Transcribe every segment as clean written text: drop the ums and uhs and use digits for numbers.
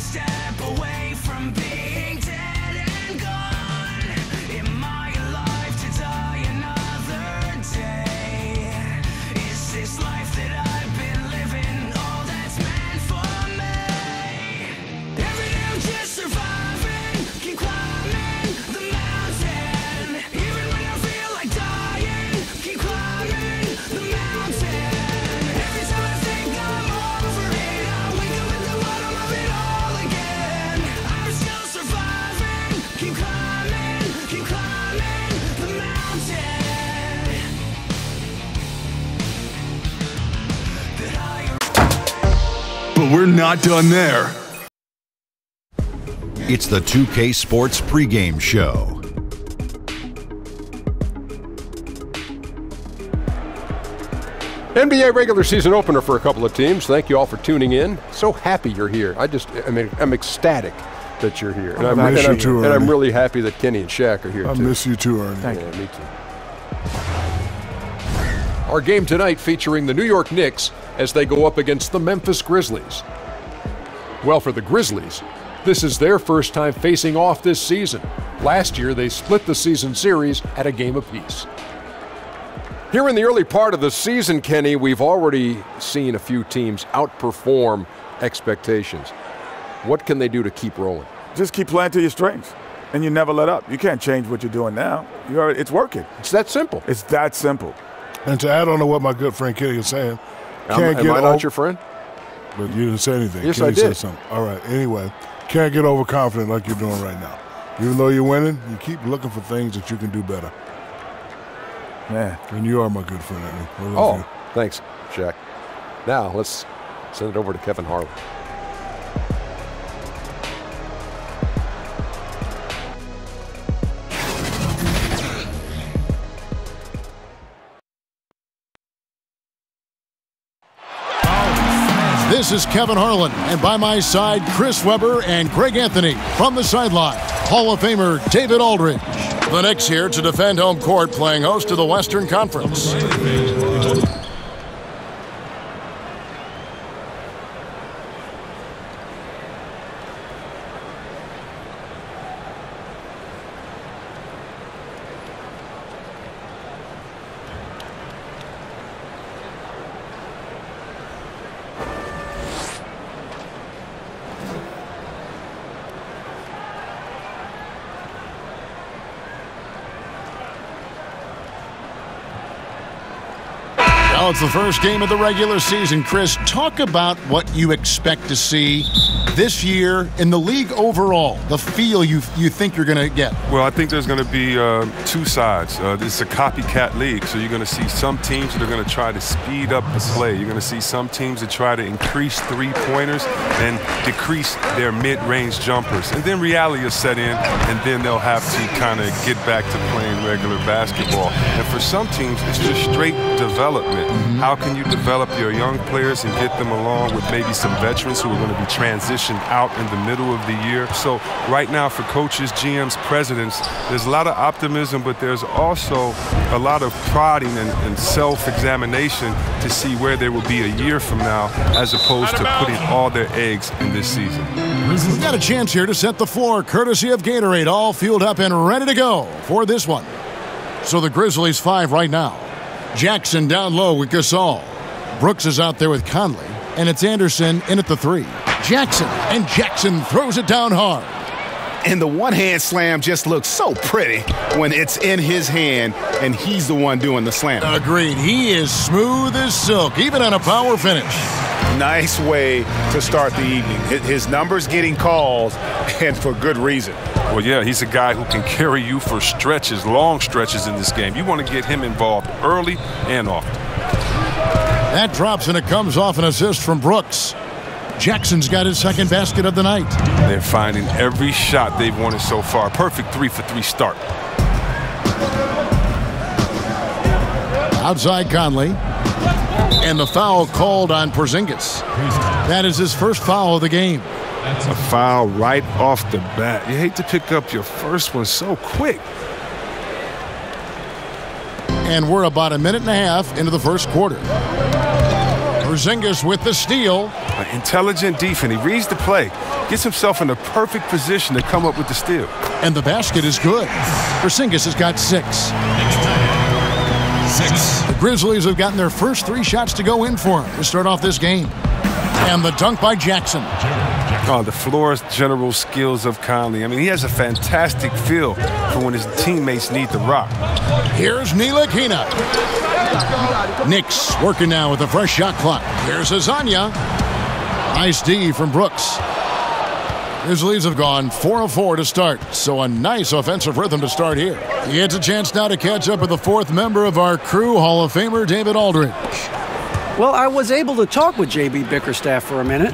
step away from being dead and gone. Am I alive to die another day? Is this life that I've been living all that's meant for me? Every day I'm just surviving, keep climbing the mountain. Even when I feel like dying, keep climbing the mountain. Every time I think I'm over it, I wake up at the bottom of it all again. I'm still surviving, keep climbing the mountain. That I But we're not done there. It's the 2K Sports pregame show. NBA regular season opener for a couple of teams. Thank you all for tuning in. So happy you're here. I'm ecstatic that you're here. And I'm really happy that Kenny and Shaq are here too. I miss you too, Ernie. Thank you. Me too. Our game tonight featuring the New York Knicks as they go up against the Memphis Grizzlies. Well, for the Grizzlies, this is their first time facing off this season. Last year, they split the season series at a game apiece. Here in the early part of the season, Kenny, we've already seen a few teams outperform expectations. What can they do to keep rolling? Just keep playing to your strengths, and you never let up. You can't change what you're doing now. It's working. It's that simple. It's that simple. And to add on to what my good friend Kenny is saying, am I not your friend? But you didn't say anything. Yes, Kenny I did. said something. All right. Anyway, can't get overconfident like you're doing right now. Even though you're winning, you keep looking for things that you can do better. Man. And you are my good friend, Ernie. Oh, thanks, Shaq. Now, let's send it over to Kevin Harlan. This is Kevin Harlan, and by my side, Chris Webber and Greg Anthony. From the sideline, Hall of Famer David Aldridge. The Knicks here to defend home court, playing host to the Western Conference. Well, it's the first game of the regular season. Chris, talk about what you expect to see this year in the league overall, the feel you think you're going to get. Well, I think there's going to be two sides. This is a copycat league, so you're going to see some teams that are going to try to speed up the play. You're going to see some teams that try to increase three-pointers and decrease their mid-range jumpers. And then reality will set in, and then they'll have to kind of get back to playing regular basketball. And for some teams, it's just straight development. How can you develop your young players and get them along with maybe some veterans who are going to be transitioned out in the middle of the year? So right now for coaches, GMs, presidents, there's a lot of optimism, but there's also a lot of prodding and self-examination to see where they will be a year from now, as opposed to putting all their eggs in this season. We've got a chance here to set the floor, courtesy of Gatorade, all fueled up and ready to go for this one. So the Grizzlies 5 right now. Jackson down low with Gasol. Brooks is out there with Conley, and it's Anderson in at the 3. Jackson throws it down hard. And the one-hand slam just looks so pretty when it's in his hand and he's the one doing the slam. Agreed. He is smooth as silk, even on a power finish. Nice way to start the evening. His numbers getting called, and for good reason. Well, yeah, he's a guy who can carry you for stretches, long stretches in this game. You want to get him involved early and often. That drops, and it comes off an assist from Brooks. Jackson's got his second basket of the night. They're finding every shot they've wanted so far. Perfect 3-for-3 start. Outside Conley. And the foul called on Porziņģis. That is his first foul of the game. A foul right off the bat. You hate to pick up your first one so quick. And we're about a minute and a half into the first quarter. Porziņģis with the steal. Intelligent defense. He reads the play, gets himself in the perfect position to come up with the steal. And the basket is good. Porziņģis has got 6. 6. The Grizzlies have gotten their first 3 shots to go in for him to start off this game. And the dunk by Jackson. Oh, the floor general skills of Conley. I mean, he has a fantastic feel for when his teammates need the rock. Here's Ntilikina. Knicks working now with a fresh shot clock. Here's Azania. Nice D from Brooks. Grizzlies have gone 4 of 4 to start, so a nice offensive rhythm to start here. He gets a chance now to catch up with the 4th member of our crew, Hall of Famer David Aldridge. Well, I was able to talk with J.B. Bickerstaff for a minute.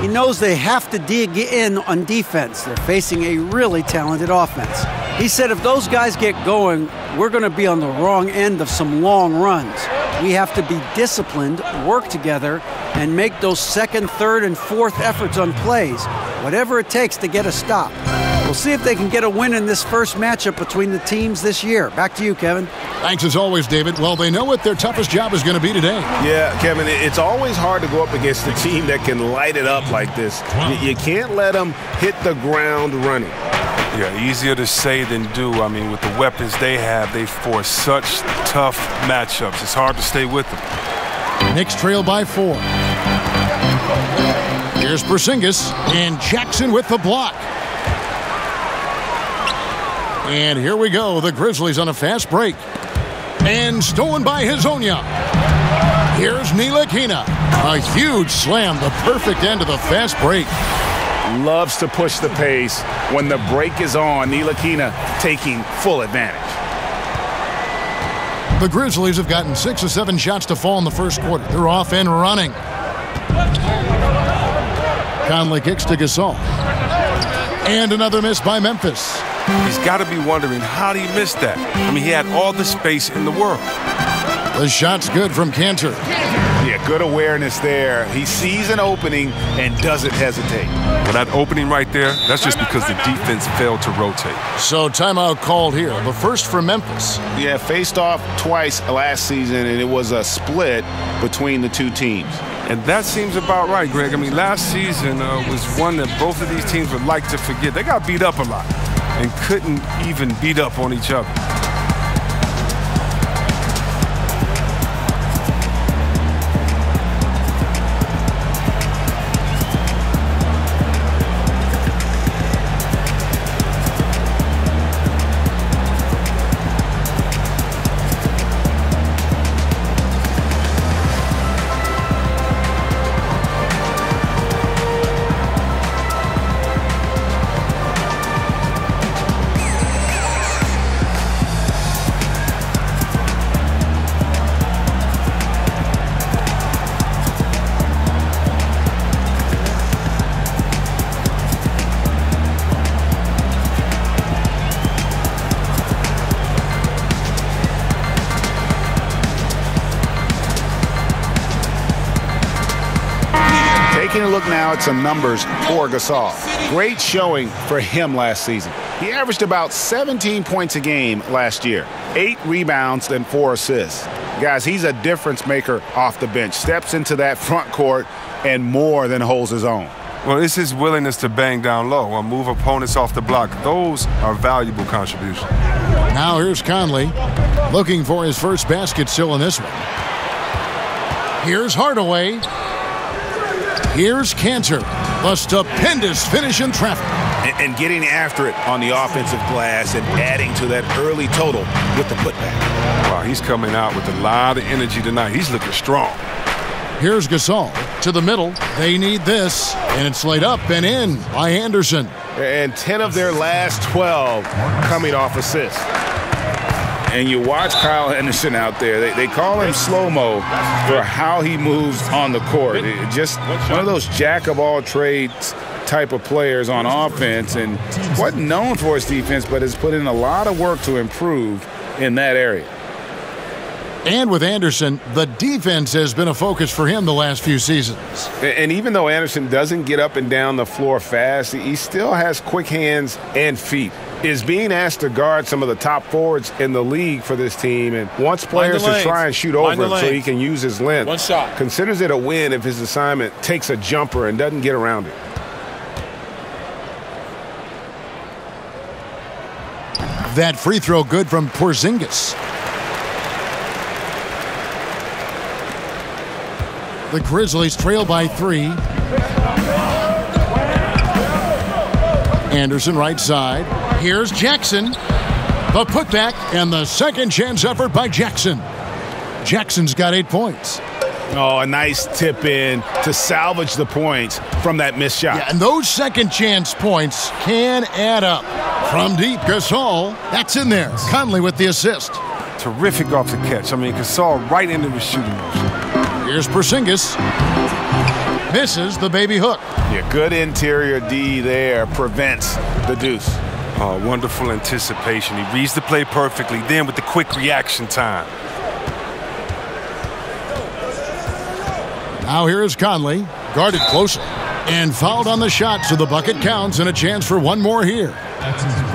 He knows they have to dig in on defense. They're facing a really talented offense. He said if those guys get going, we're going to be on the wrong end of some long runs. We have to be disciplined, work together, and make those 2nd, 3rd, and 4th efforts on plays, whatever it takes to get a stop. We'll see if they can get a win in this first matchup between the teams this year. Back to you, Kevin. Thanks as always, David. Well, they know what their toughest job is going to be today. Yeah, Kevin, it's always hard to go up against a team that can light it up like this. You can't let them hit the ground running. Yeah, easier to say than do. I mean, with the weapons they have, they force such tough matchups. It's hard to stay with them. Knicks trail by 4. Here's Porziņģis, and Jackson with the block. And here we go, the Grizzlies on a fast break. And stolen by Hazonia. Here's Ntilikina. A huge slam, the perfect end of the fast break. Loves to push the pace. When the break is on, Ntilikina taking full advantage. The Grizzlies have gotten 6 or 7 shots to fall in the first quarter. They're off and running. Conley kicks to Gasol. And another miss by Memphis. He's got to be wondering, how did he miss that? I mean, he had all the space in the world. The shot's good from Cantor. Yeah, good awareness there. He sees an opening and doesn't hesitate. Well, that opening right there, that's just because the defense failed to rotate. So timeout called here, the first for Memphis. Yeah, faced off twice last season, and it was a split between the 2 teams. And that seems about right, Greg. I mean, last season was one that both of these teams would like to forget. They got beat up a lot and couldn't even beat up on each other. Taking a look now at some numbers for Gasol. Great showing for him last season. He averaged about 17 points a game last year, 8 rebounds and 4 assists. Guys, he's a difference maker off the bench. Steps into that front court and more than holds his own. Well, it's his willingness to bang down low or move opponents off the block. Those are valuable contributions. Now here's Conley looking for his first basket still in this one. Here's Hardaway. Here's Cantor. A stupendous finish in traffic. And getting after it on the offensive glass and adding to that early total with the putback. Wow, he's coming out with a lot of energy tonight. He's looking strong. Here's Gasol to the middle. They need this. And it's laid up and in by Anderson. And 10 of their last 12 coming off assists. And you watch Kyle Anderson out there. They call him slow-mo for how he moves on the court. Just one of those jack-of-all-trades type of players on offense, and wasn't known for his defense, but has put in a lot of work to improve in that area. And with Anderson, the defense has been a focus for him the last few seasons. And even though Anderson doesn't get up and down the floor fast, he still has quick hands and feet. Is being asked to guard some of the top forwards in the league for this team and wants players to try and shoot over him so he can use his length. One shot. Considers it a win if his assignment takes a jumper and doesn't get around it. That free throw good from Porziņģis. The Grizzlies trail by 3. Anderson right side. Here's Jackson. The putback and the second chance effort by Jackson. Jackson's got 8 points. Oh, a nice tip in to salvage the points from that missed shot. Yeah, and those second chance points can add up. From deep, Gasol. That's in there. Conley with the assist. Terrific off the catch. I mean, Gasol right into the shooting motion. Here's Porziņģis. Misses the baby hook. Yeah, good interior D there. Prevents the deuce. Oh, wonderful anticipation. He reads the play perfectly. Then with the quick reaction time. Now here is Conley. Guarded closely. And fouled on the shot, so the bucket counts and a chance for one more here.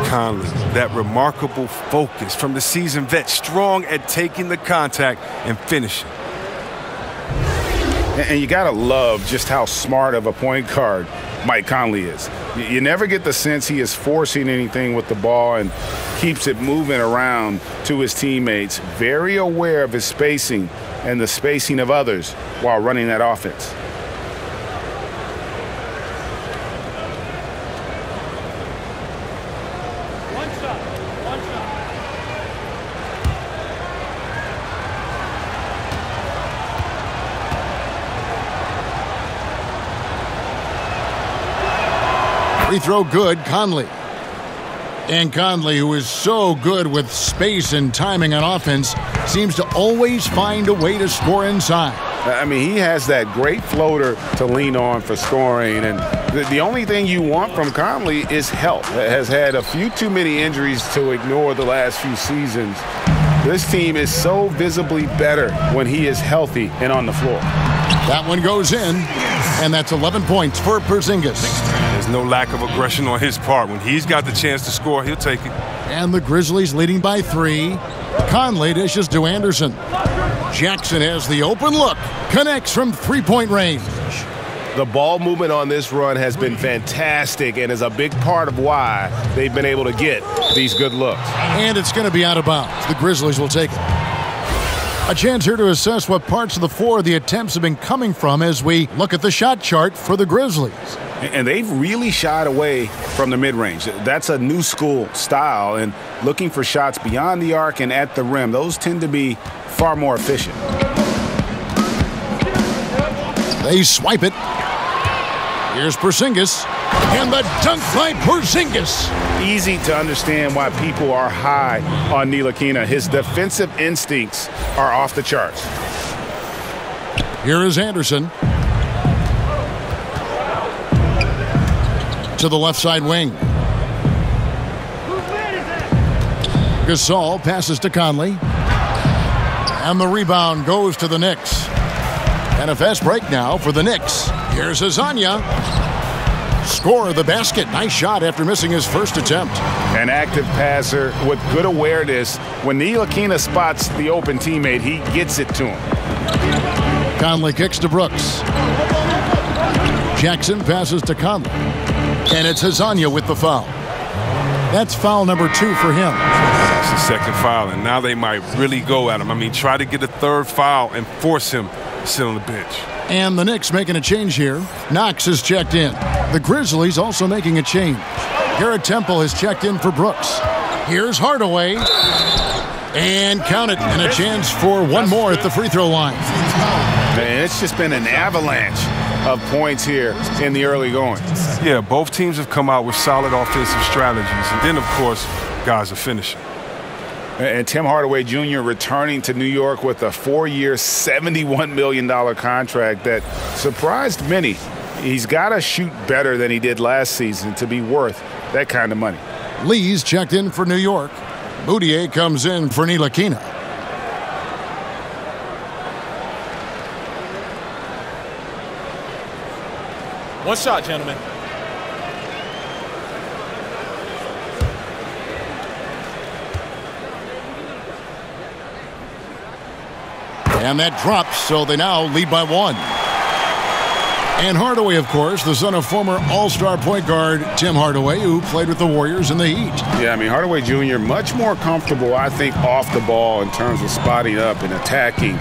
Conley, that remarkable focus from the seasoned vet. Strong at taking the contact and finishing. And you got to love just how smart of a point guard Mike Conley is. You never get the sense he is forcing anything with the ball and keeps it moving around to his teammates. Very aware of his spacing and the spacing of others while running that offense. Free throw good, Conley. And Conley, who is so good with space and timing on offense, seems to always find a way to score inside. I mean, he has that great floater to lean on for scoring. And the only thing you want from Conley is health. Has had a few too many injuries to ignore the last few seasons. This team is so visibly better when he is healthy and on the floor. That one goes in, and that's 11 points for Porziņģis. There's no lack of aggression on his part. When he's got the chance to score, he'll take it. And the Grizzlies leading by 3. Conley dishes to Anderson. Jackson has the open look. Connects from three-point range. The ball movement on this run has been fantastic and is a big part of why they've been able to get these good looks. And it's going to be out of bounds. The Grizzlies will take it. A chance here to assess what parts of the floor the attempts have been coming from as we look at the shot chart for the Grizzlies. And they've really shied away from the mid-range. That's a new school style, and looking for shots beyond the arc and at the rim, those tend to be far more efficient. They swipe it. Here's Porziņģis. And the dunk by Porziņģis. Easy to understand why people are high on Ntilikina. His defensive instincts are off the charts. Here is Anderson. To the left side wing. Gasol passes to Conley. And the rebound goes to the Knicks. And a fast break now for the Knicks. Here's Hezonja. Score the basket. Nice shot after missing his first attempt. An active passer with good awareness. When Ntilikina spots the open teammate, he gets it to him. Conley kicks to Brooks. Jackson passes to Conley. And it's Hezonja with the foul. That's foul number 2 for him. That's the second foul, and now they might really go at him. I mean, try to get a third foul and force him to sit on the bench. And the Knicks making a change here. Knox is checked in. The Grizzlies also making a change. Garrett Temple has checked in for Brooks. Here's Hardaway. And count it. And a chance for one more at the free throw line. Man, it's just been an avalanche of points here in the early going. Yeah, both teams have come out with solid offensive strategies. And then, of course, guys are finishing. And Tim Hardaway Jr. returning to New York with a 4-year, $71 million contract that surprised many. He's got to shoot better than he did last season to be worth that kind of money. Lee's checked in for New York. Boutier comes in for Ntilikina. One shot, gentlemen. And that drops, so they now lead by 1. And Hardaway, of course, the son of former All-Star point guard Tim Hardaway, who played with the Warriors in the Heat. Yeah, I mean, Hardaway Jr. much more comfortable, I think, off the ball in terms of spotting up and attacking.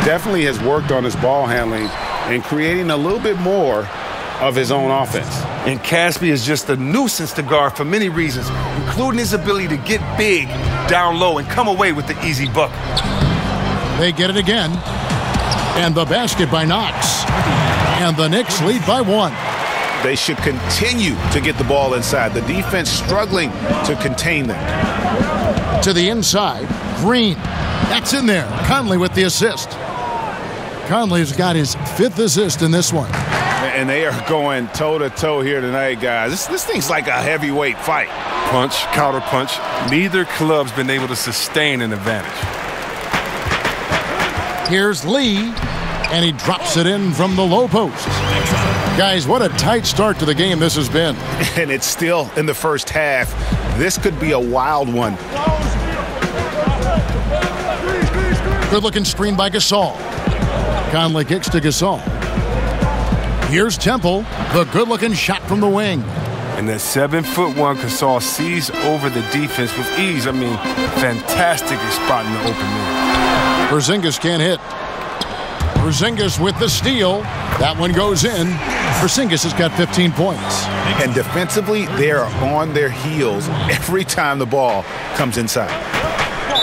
Definitely has worked on his ball handling and creating a little bit more of his own offense. And Caspi is just a nuisance to guard for many reasons, including his ability to get big down low and come away with the easy bucket. They get it again. And the basket by Knox. And the Knicks lead by 1. They should continue to get the ball inside. The defense struggling to contain them. To the inside, Green. That's in there. Conley with the assist. Conley's got his 5th assist in this one. And they are going toe-to-toe here tonight, guys. This thing's like a heavyweight fight. Punch, counter punch. Neither club's been able to sustain an advantage. Here's Lee, and he drops it in from the low post. Guys, what a tight start to the game this has been. And it's still in the first half. This could be a wild one. Good-looking screen by Gasol. Conley kicks to Gasol. Here's Temple, the good-looking shot from the wing. And that 7'1" Gasol sees over the defense with ease. I mean, fantastic spot in the open man. Porziņģis can't hit. Porziņģis with the steal. That one goes in. Porziņģis has got 15 points. And defensively, they are on their heels every time the ball comes inside.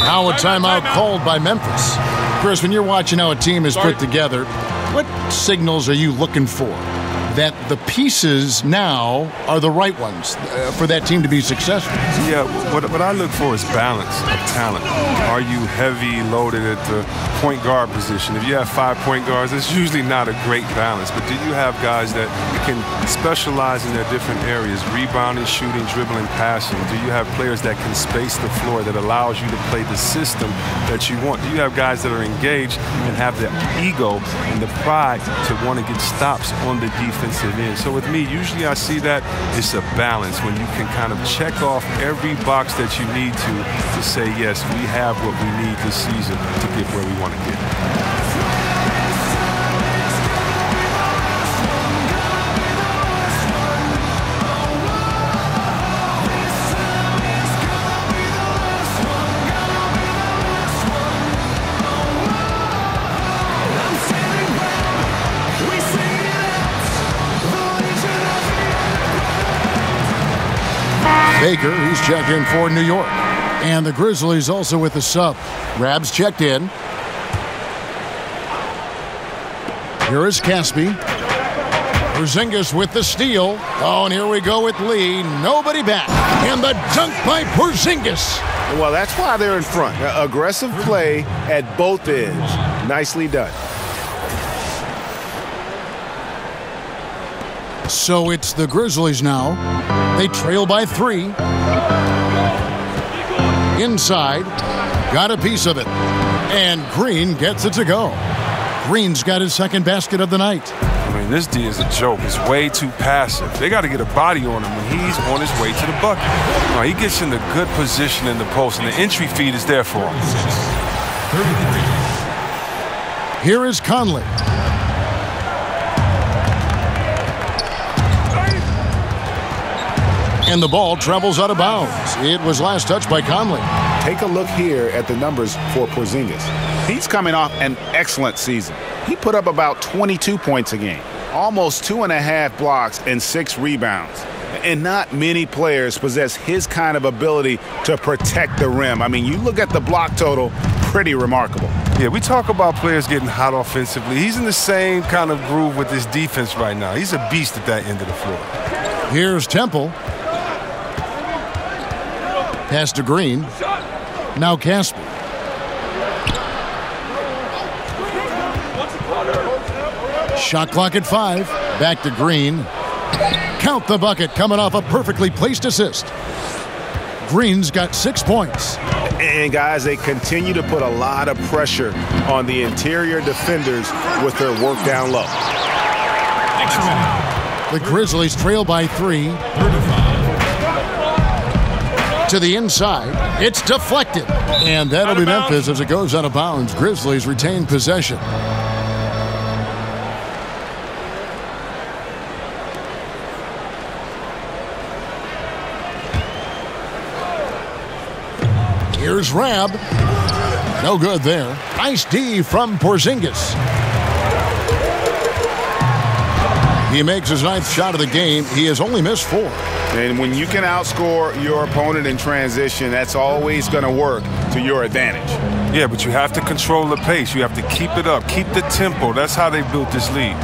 Now a timeout called by Memphis. Chris, when you're watching how a team is put together, what signals are you looking for that the pieces now are the right ones for that team to be successful? Yeah, what I look for is balance of talent. Are you heavy loaded at the point guard position? If you have 5 point guards, it's usually not a great balance. But do you have guys that can specialize in their different areas, rebounding, shooting, dribbling, passing? Do you have players that can space the floor that allows you to play the system that you want? Do you have guys that are engaged and have the ego and the pride to want to get stops on the defensive end? So with me, usually I see that it's a balance when you can kind of check off every box that you need to say, yes, we have what we need this season to get where we want to get. Baker, he's checked in for New York. And the Grizzlies also with the sub. Rabs checked in. Here is Caspi. Porziņģis with the steal. Oh, and here we go with Lee. Nobody back. And the dunk by Porziņģis. Well, that's why they're in front. Aggressive play at both ends. Nicely done. So it's the Grizzlies now. They trail by 3. Inside. Got a piece of it. And Green gets it to go. Green's got his second basket of the night. I mean, this D is a joke. He's way too passive. They got to get a body on him when he's on his way to the bucket. No, he gets in the good position in the post, and the entry feed is there for him. Here is Conley. And the ball travels out of bounds. It was last touched by Conley. Take a look here at the numbers for Porziņģis. He's coming off an excellent season. He put up about 22 points a game, almost 2.5 blocks and 6 rebounds. And not many players possess his kind of ability to protect the rim. I mean, you look at the block total, pretty remarkable. Yeah, we talk about players getting hot offensively. He's in the same kind of groove with his defense right now. He's a beast at that end of the floor. Here's Temple. Pass to Green. Now Caspi. Shot clock at 5. Back to Green. Count the bucket coming off a perfectly placed assist. Green's got 6 points. And guys, they continue to put a lot of pressure on the interior defenders with their work down low. The Grizzlies trail by 3. To the inside. It's deflected. And that'll be Memphis as it goes out of bounds. Grizzlies retain possession. Here's Rab. No good there. Nice D from Porziņģis. He makes his 9th shot of the game. He has only missed 4. And when you can outscore your opponent in transition, that's always going to work to your advantage. Yeah, but you have to control the pace. You have to keep it up, keep the tempo. That's how they built this lead.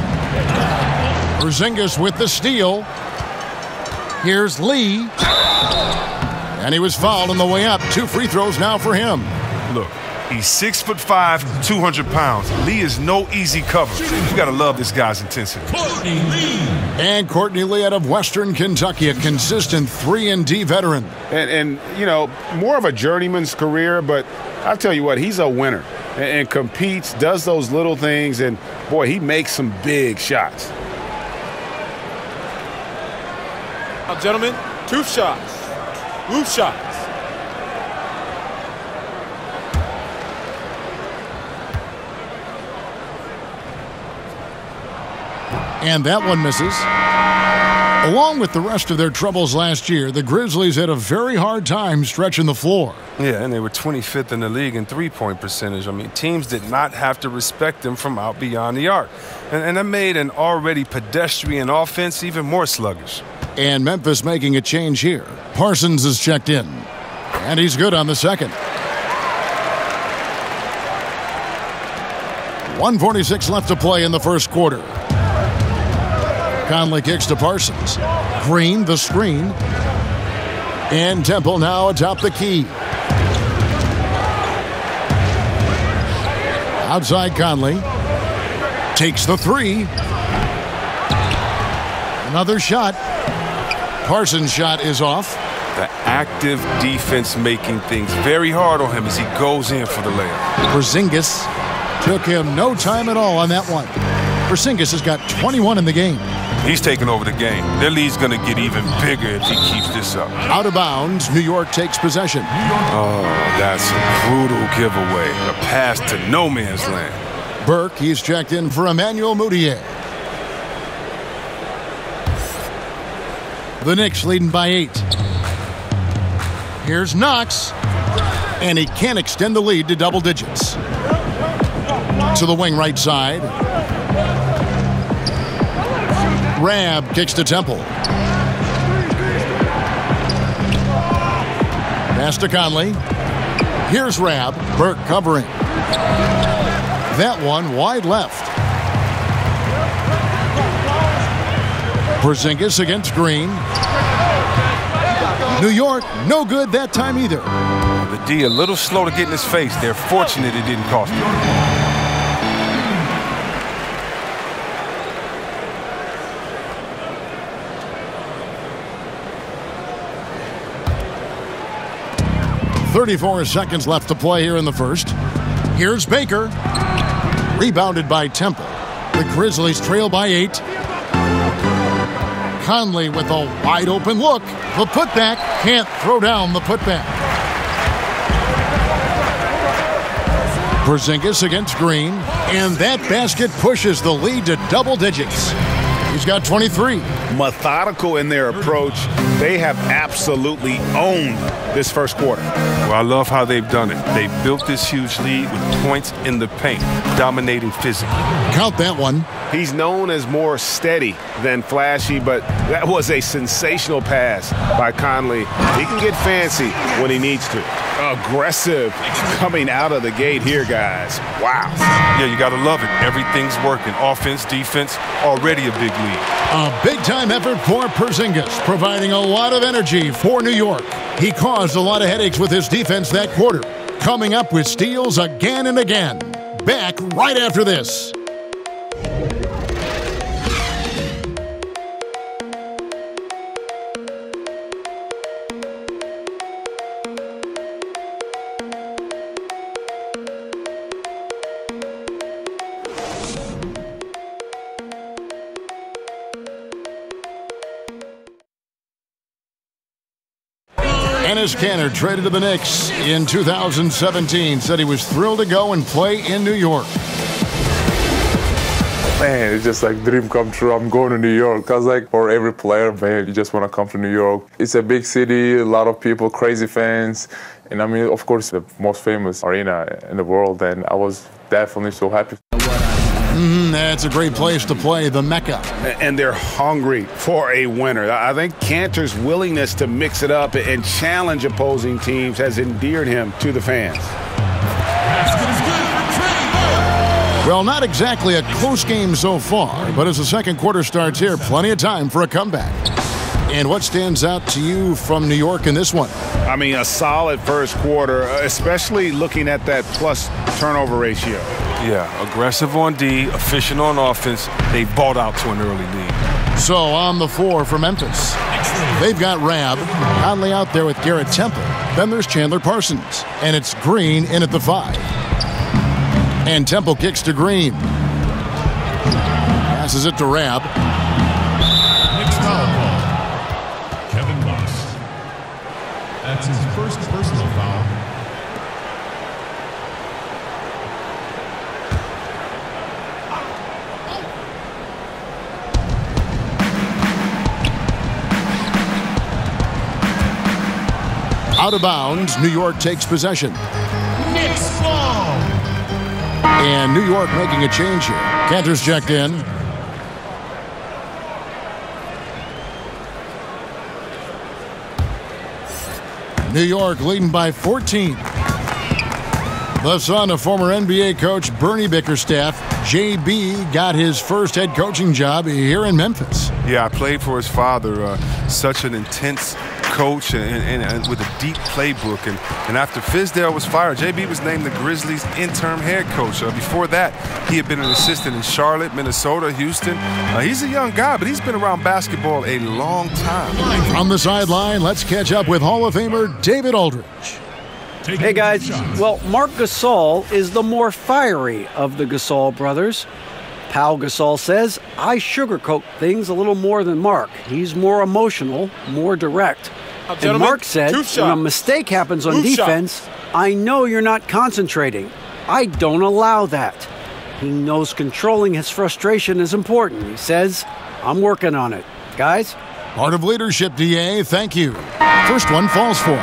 Porziņģis with the steal. Here's Lee. And he was fouled on the way up. 2 free throws now for him. Look, he's 6'5", 200 pounds. Lee is no easy cover. You got to love this guy's intensity. And Courtney Lee out of Western Kentucky, a consistent 3-and-D veteran. And you know, more of a journeyman's career, but I'll tell you what, he's a winner and competes, does those little things, and boy, he makes some big shots. Now, gentlemen, 2 shots. Loose shots. And that one misses. Along with the rest of their troubles last year, the Grizzlies had a very hard time stretching the floor. Yeah, and they were 25th in the league in three-point percentage. I mean, teams did not have to respect them from out beyond the arc. And that made an already pedestrian offense even more sluggish. And Memphis making a change here. Parsons is checked in. And he's good on the second. 1:46 left to play in the first quarter. Conley kicks to Parsons. Green, the screen. And Temple now atop the key. Outside Conley. Takes the 3. Another shot. Parsons' shot is off. The active defense making things very hard on him as he goes in for the layup. Porziņģis took him no time at all on that one. Porziņģis has got 21 in the game. He's taking over the game. Their lead's going to get even bigger if he keeps this up. Out of bounds, New York takes possession. Oh, that's a brutal giveaway. A pass to no man's land. Burke, he's checked in for Emmanuel Mudiay. The Knicks leading by 8. Here's Knox. And he can't extend the lead to double digits. To the wing right side. Rab kicks to Temple. Pass to Conley. Here's Rab. Burke covering. That one wide left. Porziņģis against Green. New York, no good that time either. The D a little slow to get in his face. They're fortunate it didn't cost him. .34 seconds left to play here in the first. Here's Baker. Rebounded by Temple. The Grizzlies trail by 8. Conley with a wide open look. The putback can't throw down the putback. Porziņģis against Green. And that basket pushes the lead to double digits. He's got 23. Methodical in their approach. They have absolutely owned this first quarter. Well, I love how they've done it. They built this huge lead with points in the paint, dominating physically. Count that one. He's known as more steady than flashy, but that was a sensational pass by Conley. He can get fancy when he needs to. Aggressive coming out of the gate here, guys. Wow. Yeah, you got to love it. Everything's working. Offense, defense, already a big lead. A big-time effort for Porziņģis, providing a lot of energy for New York. He caused a lot of headaches with his defense that quarter, coming up with steals again and again. Back right after this. Enes Kanter traded to the Knicks in 2017. Said he was thrilled to go and play in New York. Man, it's just like dream come true. I'm going to New York. Because like for every player, man, you just want to come to New York. It's a big city, a lot of people, crazy fans. And I mean, of course, the most famous arena in the world. And I was definitely so happy. That's a great place to play, the Mecca. And they're hungry for a winner. I think Kanter's willingness to mix it up and challenge opposing teams has endeared him to the fans. Well, not exactly a close game so far, but as the second quarter starts here, plenty of time for a comeback. And what stands out to you from New York in this one? I mean, a solid first quarter, especially looking at that plus turnover ratio. Yeah, aggressive on D, efficient on offense. They balled out to an early lead. So on the floor for Memphis, they've got Rab, Conley out there with Garrett Temple. Then there's Chandler Parsons, and it's Green in at the 5. And Temple kicks to Green. Passes it to Rab. Knicks foul call. Kevin Knox. That's his first personal foul. Out of bounds, New York takes possession. Knicks ball. And New York making a change here. Kanter's checked in. New York leading by 14. The son of former NBA coach Bernie Bickerstaff, JB got his first head coaching job here in Memphis. Yeah, I played for his father, such an intense coach and with a deep playbook. And after Fizdale was fired, JB was named the Grizzlies' interim head coach. Before that, he had been an assistant in Charlotte, Minnesota, Houston. He's a young guy, but he's been around basketball a long time. From the sideline, let's catch up with Hall of Famer David Aldridge. Hey, guys. Well, Marc Gasol is the more fiery of the Gasol brothers. Pau Gasol says, I sugarcoat things a little more than Marc. He's more emotional, more direct. And Marc said, when a mistake happens on defense, I know you're not concentrating. I don't allow that. He knows controlling his frustration is important. He says, I'm working on it. Guys? Part of leadership, DA. Thank you. First one falls for.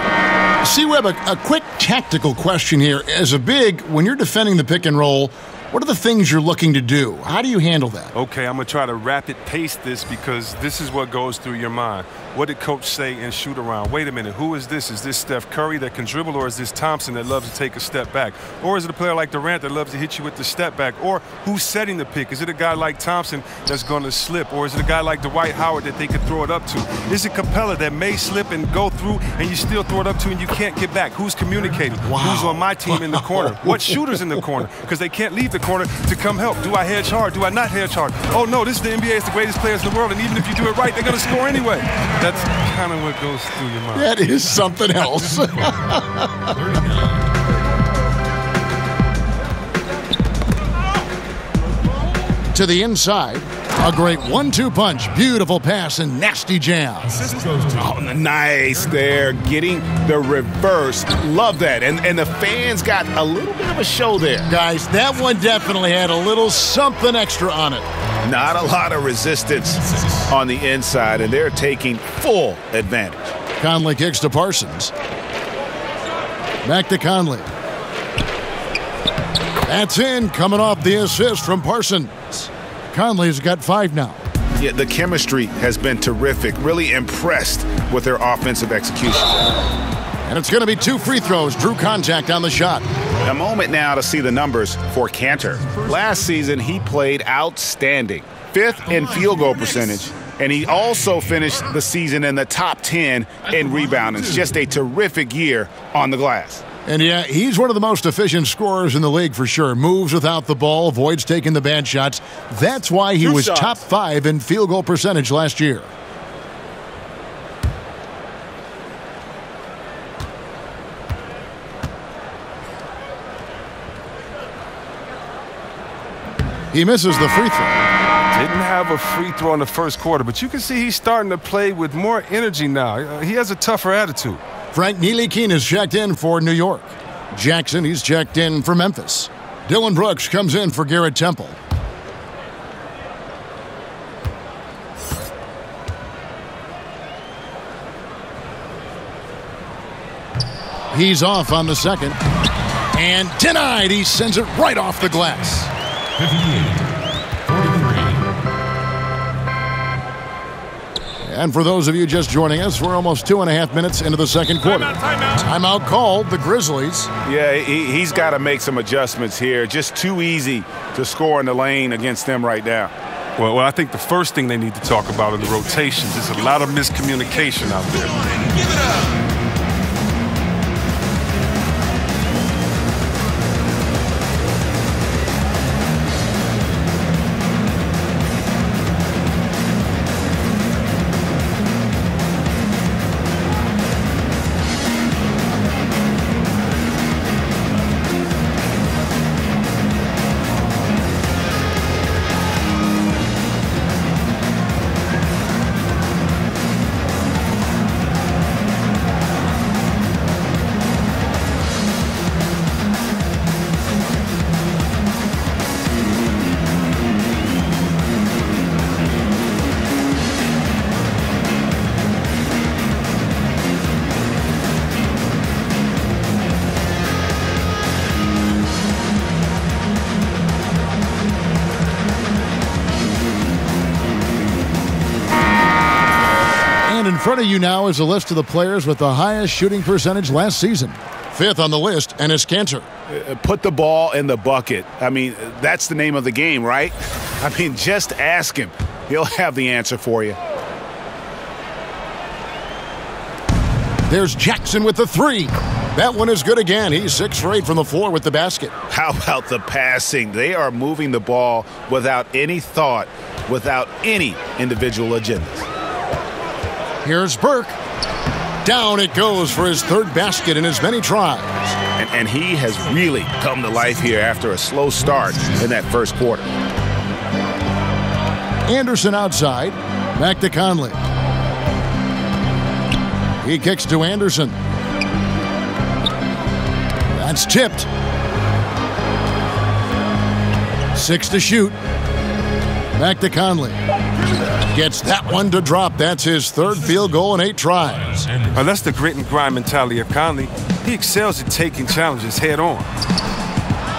C-Web, a quick tactical question here. As a big, when you're defending the pick and roll, what are the things you're looking to do? How do you handle that? Okay, I'm going to try to rapid pace this because this is what goes through your mind. What did coach say in shoot around? Wait a minute, who is this? Is this Steph Curry that can dribble, or is this Thompson that loves to take a step back? Or is it a player like Durant that loves to hit you with the step back? Or who's setting the pick? Is it a guy like Thompson that's going to slip? Or is it a guy like Dwight Howard that they could throw it up to? Is it Capella that may slip and go through and you still throw it up to and you can't get back? Who's communicating? Wow. Who's on my team in the corner? What shooter's in the corner? Because they can't leave the corner to come help. Do I hedge hard? Do I not hedge hard? Oh, no, this is the NBA. It's the greatest players in the world, and even if you do it right, they're going to score anyway. That's kind of what goes through your mind. That is something else. To the inside. A great 1-2 punch. Beautiful pass and nasty jam. Oh, nice there. Getting the reverse. Love that. And the fans got a little bit of a show there. Guys, that one definitely had a little something extra on it. Not a lot of resistance on the inside, and they're taking full advantage. Conley kicks to Parsons. Back to Conley. That's in, coming off the assist from Parsons. Conley's got 5 now. Yeah, the chemistry has been terrific. Really impressed with their offensive execution. And it's going to be 2 free throws. Drew contact on the shot. A moment now to see the numbers for Kanter. Last season, he played outstanding. 5th in field goal percentage. And he also finished the season in the top 10 in rebounding. It's just a terrific year on the glass. And yeah, he's one of the most efficient scorers in the league for sure. Moves without the ball, avoids taking the bad shots. That's why he was top 5 in field goal percentage last year. He misses the free throw. Didn't have a free throw in the first quarter, but you can see he's starting to play with more energy now. He has a tougher attitude. Frank Ntilikina is checked in for New York. Jackson, he's checked in for Memphis. Dylan Brooks comes in for Garrett Temple. He's off on the second. And denied. He sends it right off the glass. 58-43. And for those of you just joining us, we're almost 2.5 minutes into the second quarter. Timeout called, the Grizzlies. Yeah, he's got to make some adjustments here. Just too easy to score in the lane against them right now. Well, I think the first thing they need to talk about are the rotations. There's a lot of miscommunication out there. Give it up. In front of you now is a list of the players with the highest shooting percentage last season. Fifth on the list, Enes Kanter. Put the ball in the bucket. I mean, that's the name of the game, right? I mean, just ask him. He'll have the answer for you. There's Jackson with the three. That one is good again. He's 6 for 8 from the floor with the basket. How about the passing? They are moving the ball without any thought, without any individual agendas. Here's Burke. Down it goes for his third basket in as many tries. And he has really come to life here after a slow start in that first quarter. Anderson outside. Back to Conley. He kicks to Anderson. That's tipped. 6 to shoot. Back to Conley. Gets that one to drop. That's his third field goal in 8 tries. That's the grit and grind mentality of Conley. He excels at taking challenges head on.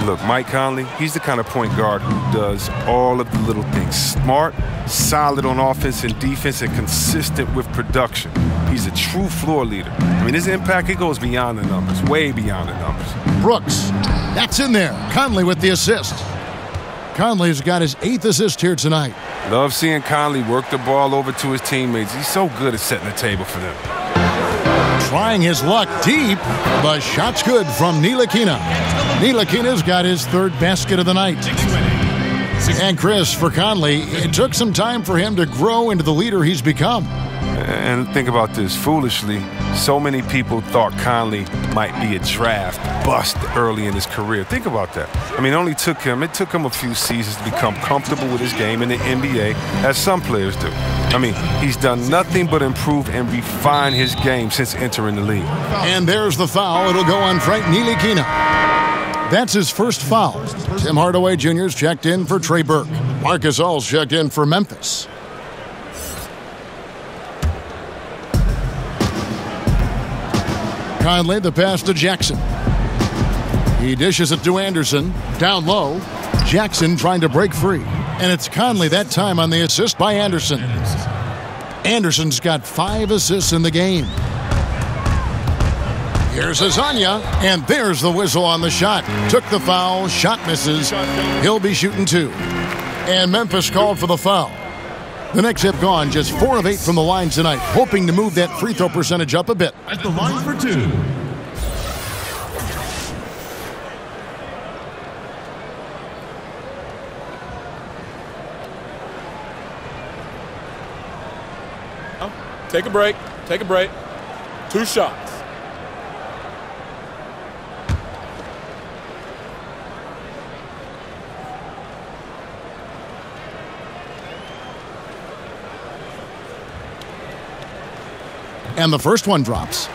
Look, Mike Conley, he's the kind of point guard who does all of the little things. Smart, solid on offense and defense, and consistent with production. He's a true floor leader. I mean, his impact, it goes beyond the numbers, way beyond the numbers. Brooks, that's in there. Conley with the assist. Conley's got his 8th assist here tonight. Love seeing Conley work the ball over to his teammates. He's so good at setting the table for them. Trying his luck deep. The shot's good from Ntilikina. Ntilikina's got his 3rd basket of the night. And Chris, for Conley, it took some time for him to grow into the leader he's become. And think about this. Foolishly, so many people thought Conley might be a draft bust early in his career. Think about that. I mean, it took him a few seasons to become comfortable with his game in the NBA, as some players do. I mean, he's done nothing but improve and refine his game since entering the league. And there's the foul. It'll go on Frank Ntilikina. That's his first foul. Tim Hardaway Jr.'s checked in for Trey Burke. Marcus All's checked in for Memphis. Conley, the pass to Jackson. He dishes it to Anderson. Down low. Jackson trying to break free. And it's Conley that time on the assist by Anderson. Anderson's got 5 assists in the game. Here's Azania, and there's the whistle on the shot. Took the foul, shot misses. He'll be shooting 2. And Memphis called for the foul. The Knicks have gone just 4 of 8 from the line tonight, hoping to move that free throw percentage up a bit. At the line for 2. Take a break. Take a break. 2 shots. And the first one drops.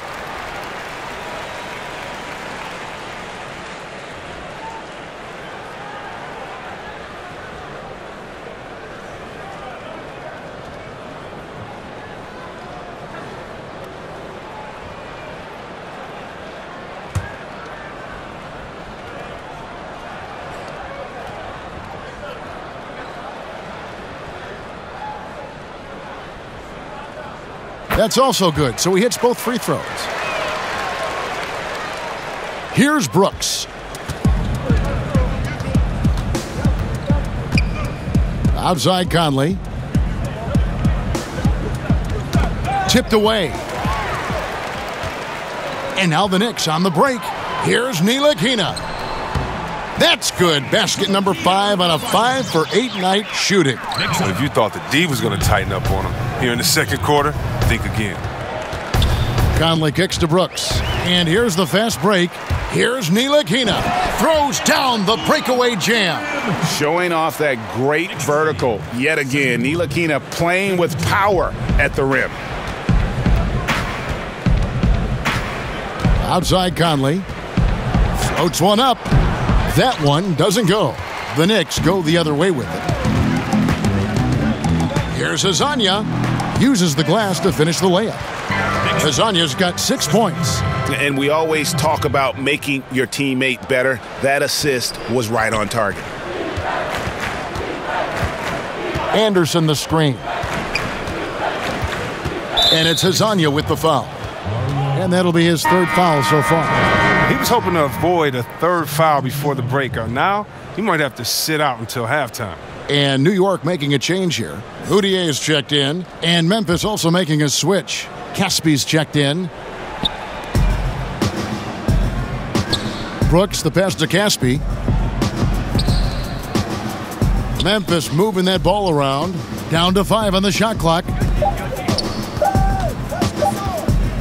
That's also good, so he hits both free throws. Here's Brooks. Outside Conley. Tipped away. And now the Knicks on the break. Here's Ntilikina. That's good. Basket number 5 on a 5-for-8 night shooting. If you thought the D was going to tighten up on him here in the second quarter, think again. Conley kicks to Brooks. And here's the fast break. Here's Ntilikina. Throws down the breakaway jam. Showing off that great vertical yet again. Ntilikina playing with power at the rim. Outside Conley. Floats one up. That one doesn't go. The Knicks go the other way with it. Here's Hezonja. Uses the glass to finish the layup. Hezonja's got 6 points. And we always talk about making your teammate better. That assist was right on target. Anderson the screen. And it's Hezonja with the foul. And that'll be his 3rd foul so far. He was hoping to avoid a 3rd foul before the break. Now, he might have to sit out until halftime. And New York making a change here. Mudiay is checked in. And Memphis also making a switch. Caspi's checked in. Brooks, the pass to Caspi. Memphis moving that ball around. Down to 5 on the shot clock.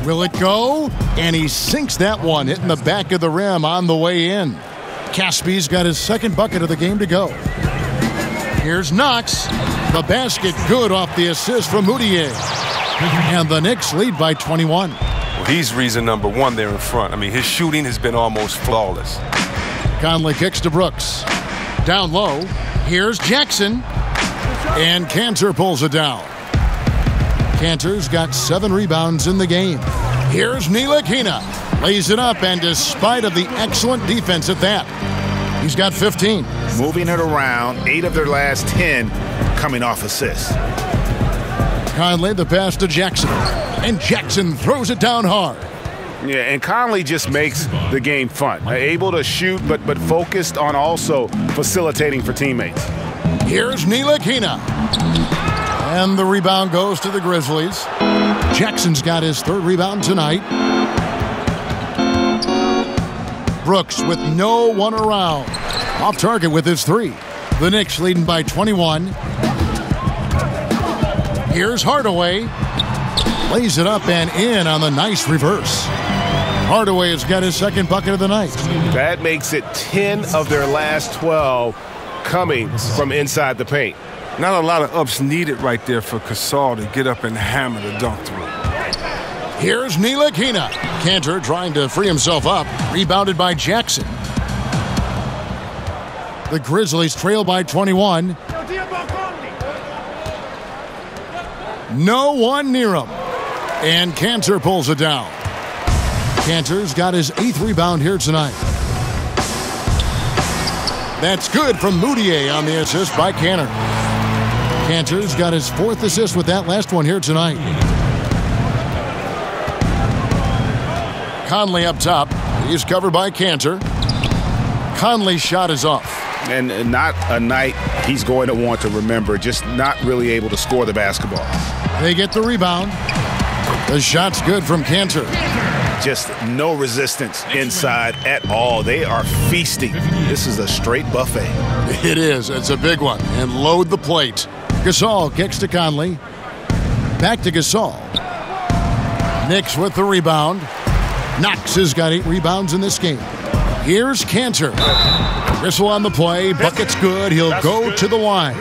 Will it go? And he sinks that one, hitting the back of the rim on the way in. Caspi's got his 2nd bucket of the game to go. Here's Knox. The basket good off the assist from Mudiay. And the Knicks lead by 21. Well, he's reason number 1 there in front. I mean, his shooting has been almost flawless. Conley kicks to Brooks. Down low. Here's Jackson. And Cantor pulls it down. Cantor's got 7 rebounds in the game. Here's Ntilikina. Lays it up, and despite of the excellent defense at that, he's got 15. Moving it around, 8 of their last 10 coming off assists. Conley, the pass to Jackson. And Jackson throws it down hard. Yeah, and Conley just makes the game fun. Able to shoot, but focused on also facilitating for teammates. Here's Ntilikina. And the rebound goes to the Grizzlies. Jackson's got his 3rd rebound tonight. Brooks with no one around. Off target with his 3. The Knicks leading by 21. Here's Hardaway. Lays it up and in on the nice reverse. Hardaway has got his 2nd bucket of the night. That makes it 10 of their last 12 coming from inside the paint. Not a lot of ups needed right there for Gasol to get up and hammer the dunk through. Here's Ntilikina. Cantor trying to free himself up. Rebounded by Jackson. The Grizzlies trail by 21. No one near him. And Cantor pulls it down. Cantor's got his 8th rebound here tonight. That's good from Mudiay on the assist by Cantor. Cantor's got his 4th assist with that last one here tonight. Conley up top. He's covered by Cantor. Conley's shot is off. And not a night he's going to want to remember, just not really able to score the basketball. They get the rebound. The shot's good from Cantor. Just no resistance inside at all. They are feasting. This is a straight buffet. It is. It's a big one. And load the plate. Gasol kicks to Conley. Back to Gasol. Knicks with the rebound. Knox has got 8 rebounds in this game. Here's Cantor. Whistle on the play. Bucket's good. He'll go to the line.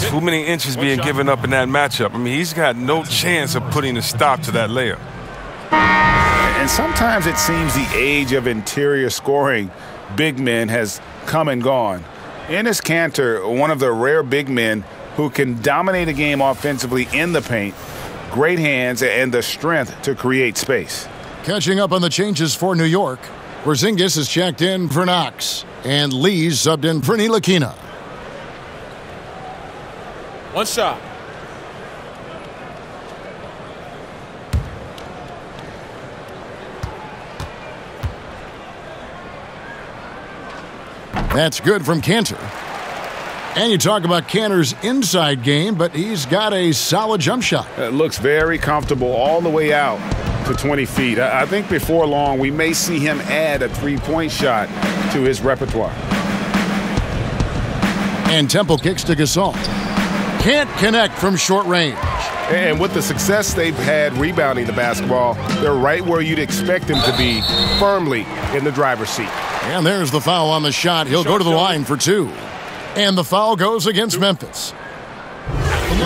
Too many inches being given up in that matchup. I mean, he's got no chance of putting a stop to that layup. And sometimes it seems the age of interior scoring big men has come and gone. Enes Kanter, one of the rare big men who can dominate a game offensively in the paint, great hands, and the strength to create space. Catching up on the changes for New York, Porziņģis is checked in for Knox, and Lee's subbed in for Ntilikina. One shot. That's good from Cantor. And you talk about Cantor's inside game, but he's got a solid jump shot. It looks very comfortable all the way out to 20 feet. I think before long we may see him add a three-point shot to his repertoire. And Temple kicks to Gasol. Can't connect from short range. And with the success they've had rebounding the basketball, they're right where you'd expect them to be, firmly in the driver's seat. And there's the foul on the shot. He'll go to the line for 2. And the foul goes against Memphis.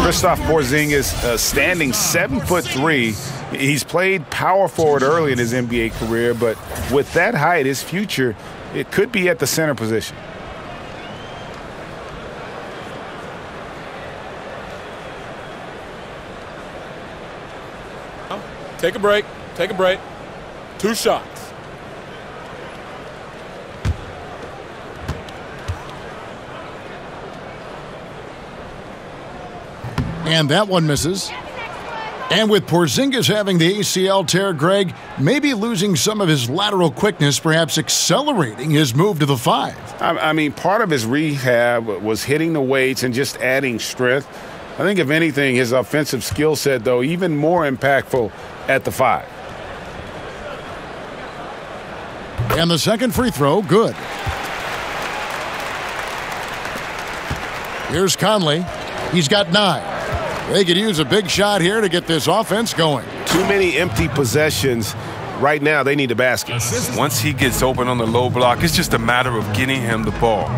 Kristaps Porziņģis, standing 7'3". He's played power forward early in his NBA career, but with that height, his future, it could be at the center position. Take a break. Take a break. 2 shots. And that one misses. And with Porziņģis having the ACL tear, Greg, maybe losing some of his lateral quickness, perhaps accelerating his move to the 5. I mean, part of his rehab was hitting the weights and just adding strength. I think, if anything, his offensive skill set, though, even more impactful at the 5. And the second free throw, good. Here's Conley. He's got 9. They could use a big shot here to get this offense going. Too many empty possessions. Right now, they need a basket. Once he gets open on the low block, it's just a matter of getting him the ball.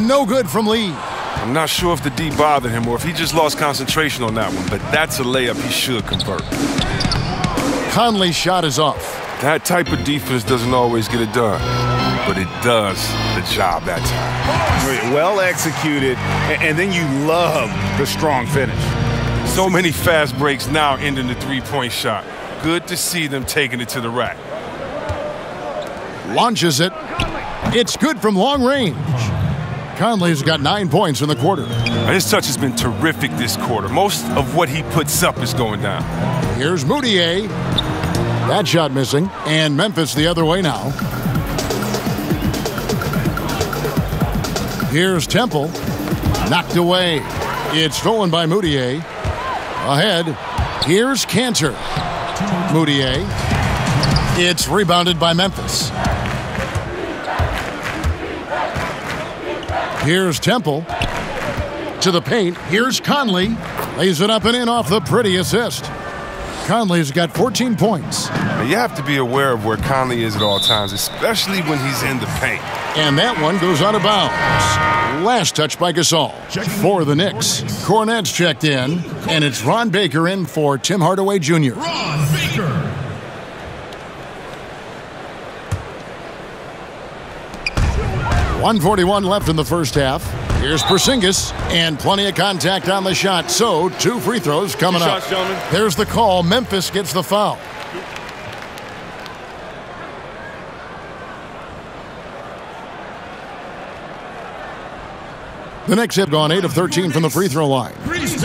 No good from Lee. I'm not sure if the D bothered him or if he just lost concentration on that one, but that's a layup he should convert. Conley's shot is off. That type of defense doesn't always get it done, but it does the job that time. Well executed, and then you love the strong finish. So many fast breaks now ending the three-point shot. Good to see them taking it to the rack. Launches it. It's good from long range. Conley's got 9 points in the quarter. His touch has been terrific this quarter. Most of what he puts up is going down. Here's Moutier. That shot missing. And Memphis the other way now. Here's Temple. Knocked away. It's stolen by Moutier. Ahead. Here's Cantor. Moutier. It's rebounded by Memphis. Here's Temple. To the paint. Here's Conley. Lays it up and in off the pretty assist. Conley's got 14 points. You have to be aware of where Conley is at all times, especially when he's in the paint. And that one goes out of bounds. Last touch by Gasol. For the Knicks, Cornette's checked in, and it's Ron Baker in for Tim Hardaway Jr. Ron Baker. .141 left in the first half. Here's Porziņģis, and plenty of contact on the shot. So, 2 free throws coming up. There's the call. Memphis gets the foul. The Knicks have gone 8 of 13 from the free throw line.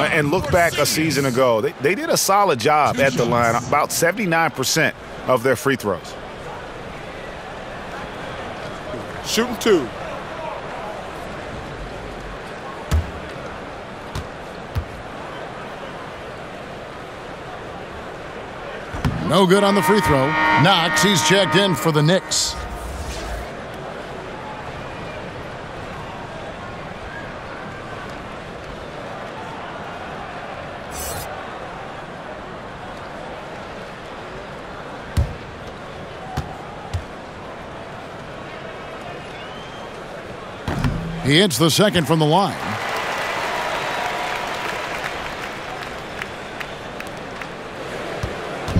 And look back a season ago. They did a solid job at the line, about 79% of their free throws. Shooting 2. No good on the free throw. Knox, he's checked in for the Knicks. He hits the second from the line.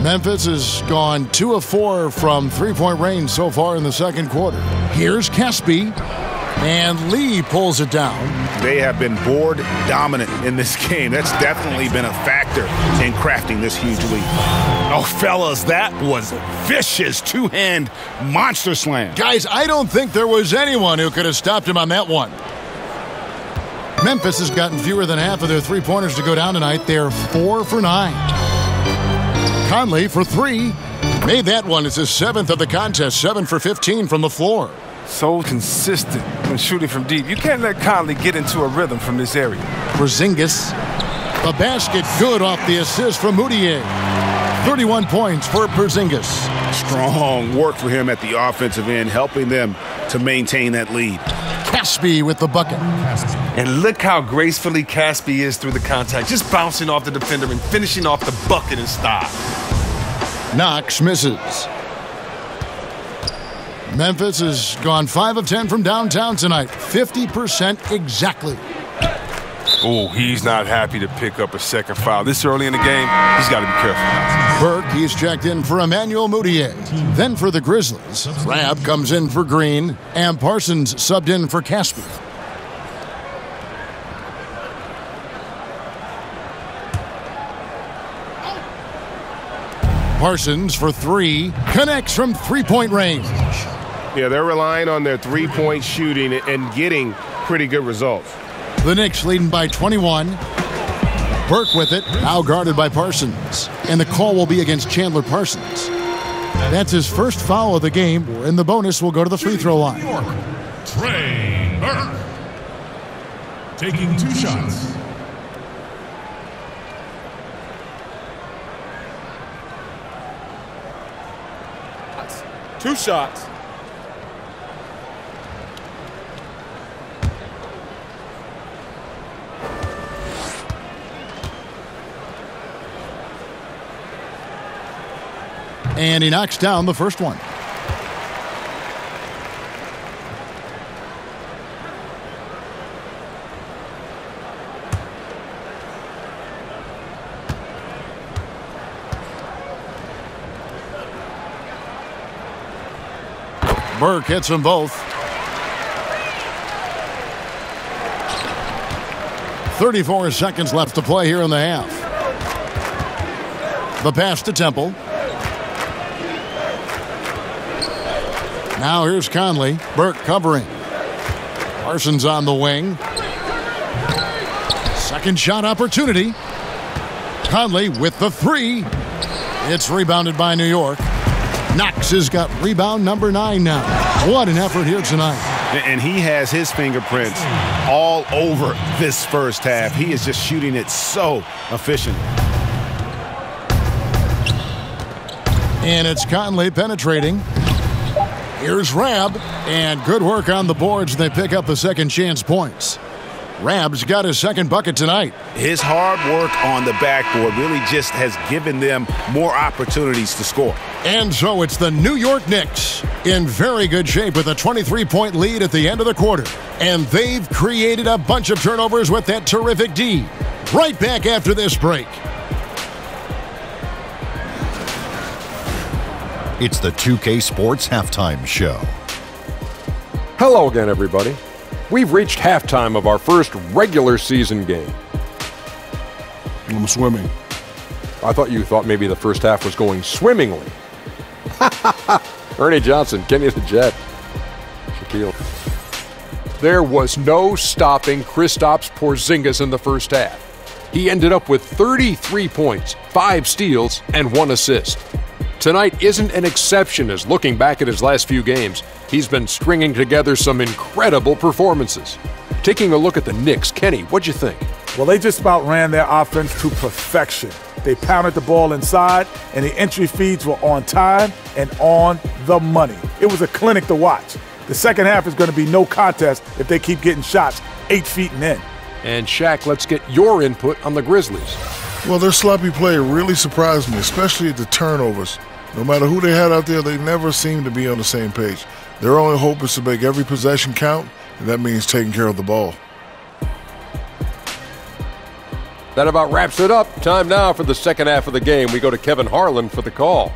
Memphis has gone 2 of 4 from three-point range so far in the second quarter. Here's Caspi, and Lee pulls it down. They have been board dominant in this game. That's definitely been a factor in crafting this huge lead. Oh, fellas, that was a vicious two-hand monster slam. Guys, I don't think there was anyone who could have stopped him on that one. Memphis has gotten fewer than half of their three-pointers to go down tonight. They're 4 for 9. Conley for 3, Made that one. It's his 7th of the contest, 7 for 15 from the floor. So consistent when shooting from deep. You can't let Conley get into a rhythm from this area. Porziņģis. The basket good off the assist from Mudiay. 31 points for Porziņģis. Strong work for him at the offensive end, helping them to maintain that lead. Caspi with the bucket. And look how gracefully Caspi is through the contact, just bouncing off the defender and finishing off the bucket in style. Knox misses. Memphis has gone 5 of 10 from downtown tonight. 50% exactly. Oh, he's not happy to pick up a second foul. This early in the game, he's got to be careful. Burke, he's checked in for Emmanuel Mudiay. Then for the Grizzlies, Rab comes in for Green, and Parsons subbed in for Caspi. Parsons for 3, connects from three-point range. Yeah, they're relying on their three-point shooting and getting pretty good results. The Knicks leading by 21. Burke with it, now guarded by Parsons. And the call will be against Chandler Parsons. That's his first foul of the game, and the bonus will go to the free throw line. Trey Burke. Taking 2 shots. Two shots. And he knocks down the first one. Burke hits them both. 34 seconds left to play here in the half. The pass to Temple. Now here's Conley. Burke covering. Parsons on the wing. Second shot opportunity. Conley with the 3. It's rebounded by New York. Knox has got rebound number 9 now. What an effort here tonight. And he has his fingerprints all over this first half. He is just shooting it so efficient. And it's Conley penetrating. Here's Rab, and good work on the boards. They pick up the second chance points. Rab's got his second bucket tonight. His hard work on the backboard really just has given them more opportunities to score. And so it's the New York Knicks in very good shape with a 23-point lead at the end of the quarter. And they've created a bunch of turnovers with that terrific D. Right back after this break. It's the 2K Sports Halftime Show. Hello again, everybody. We've reached halftime of our first regular season game. I'm swimming. I thought you thought maybe the first half was going swimmingly. Ernie Johnson, Kenny the Jet, Shaquille. There was no stopping Kristaps Porziņģis in the first half. He ended up with 33 points, 5 steals, and 1 assist. Tonight isn't an exception as looking back at his last few games, he's been stringing together some incredible performances. Taking a look at the Knicks, Kenny, what'd you think? Well, they just about ran their offense to perfection. They pounded the ball inside, and the entry feeds were on time and on the money. It was a clinic to watch. The second half is going to be no contest if they keep getting shots 8 feet and in. And Shaq, let's get your input on the Grizzlies. Well, their sloppy play really surprised me, especially at the turnovers. No matter who they had out there, they never seemed to be on the same page. Their only hope is to make every possession count, and that means taking care of the ball. That about wraps it up. Time now for the second half of the game. We go to Kevin Harlan for the call.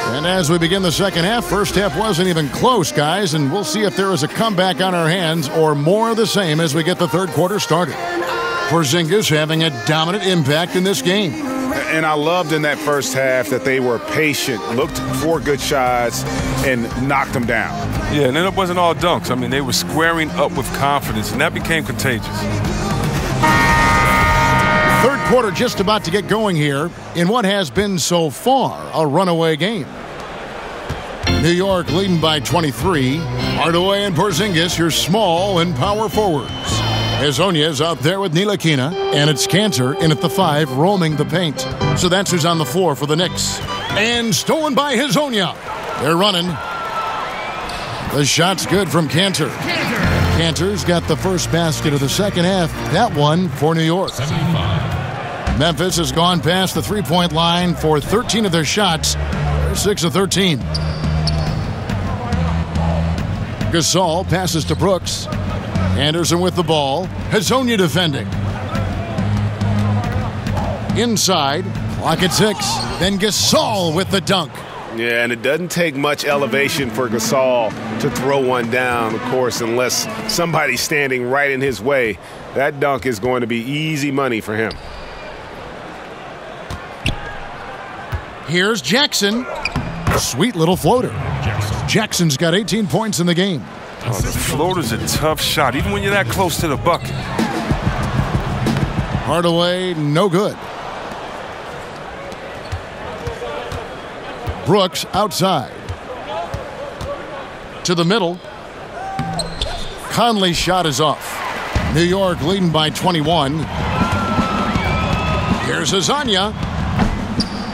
And as we begin the second half, first half wasn't even close, guys, and we'll see if there is a comeback on our hands or more of the same as we get the third quarter started. Porziņģis having a dominant impact in this game. And I loved in that first half that they were patient, looked for good shots, and knocked them down. Yeah, and then it wasn't all dunks. I mean, they were squaring up with confidence, and that became contagious. Third quarter just about to get going here in what has been so far a runaway game. New York leading by 23. Hardaway and Porziņģis, your small and power forwards. Hezonja's out there with Ntilikina, and it's Kanter in at the 5, roaming the paint. So that's who's on the floor for the Knicks. And stolen by Hezonja. They're running. The shot's good from Kanter. Kanter's got the first basket of the second half. That one for New York. 75. Memphis has gone past the three-point line for 13 of their shots. They're 6 of 13. Gasol passes to Brooks. Anderson with the ball. Hezonja defending. Inside. Clock at 6. Then Gasol with the dunk. Yeah, and it doesn't take much elevation for Gasol to throw one down, of course, unless somebody's standing right in his way. That dunk is going to be easy money for him. Here's Jackson. Sweet little floater. Jackson's got 18 points in the game. Oh, the floater's a tough shot, even when you're that close to the bucket. Hardaway, no good. Brooks outside. To the middle. Conley's shot is off. New York leading by 21. Here's Hezonja.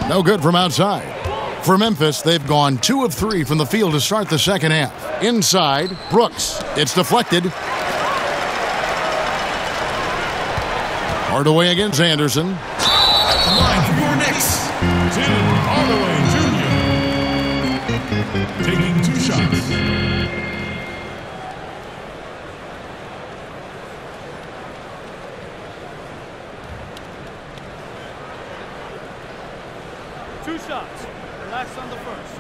No good from outside. For Memphis, they've gone 2 of 3 from the field to start the second half. Inside, Brooks. It's deflected. Hardaway against Anderson. Line for your Knicks. Tim Hardaway Jr. Taking 2 shots. Two shots. Relax on the first.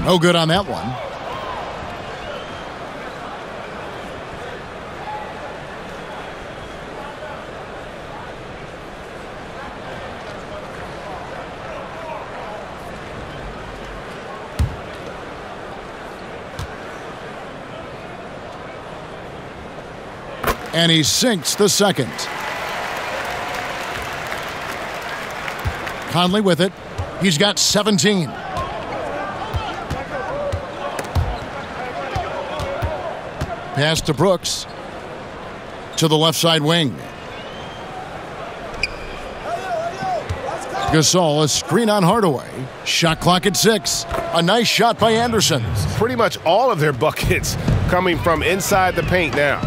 No good on that one. And he sinks the second. Conley with it. He's got 17. Pass to Brooks. To the left side wing. Gasol, a screen on Hardaway. Shot clock at 6. A nice shot by Anderson. Pretty much all of their buckets coming from inside the paint now.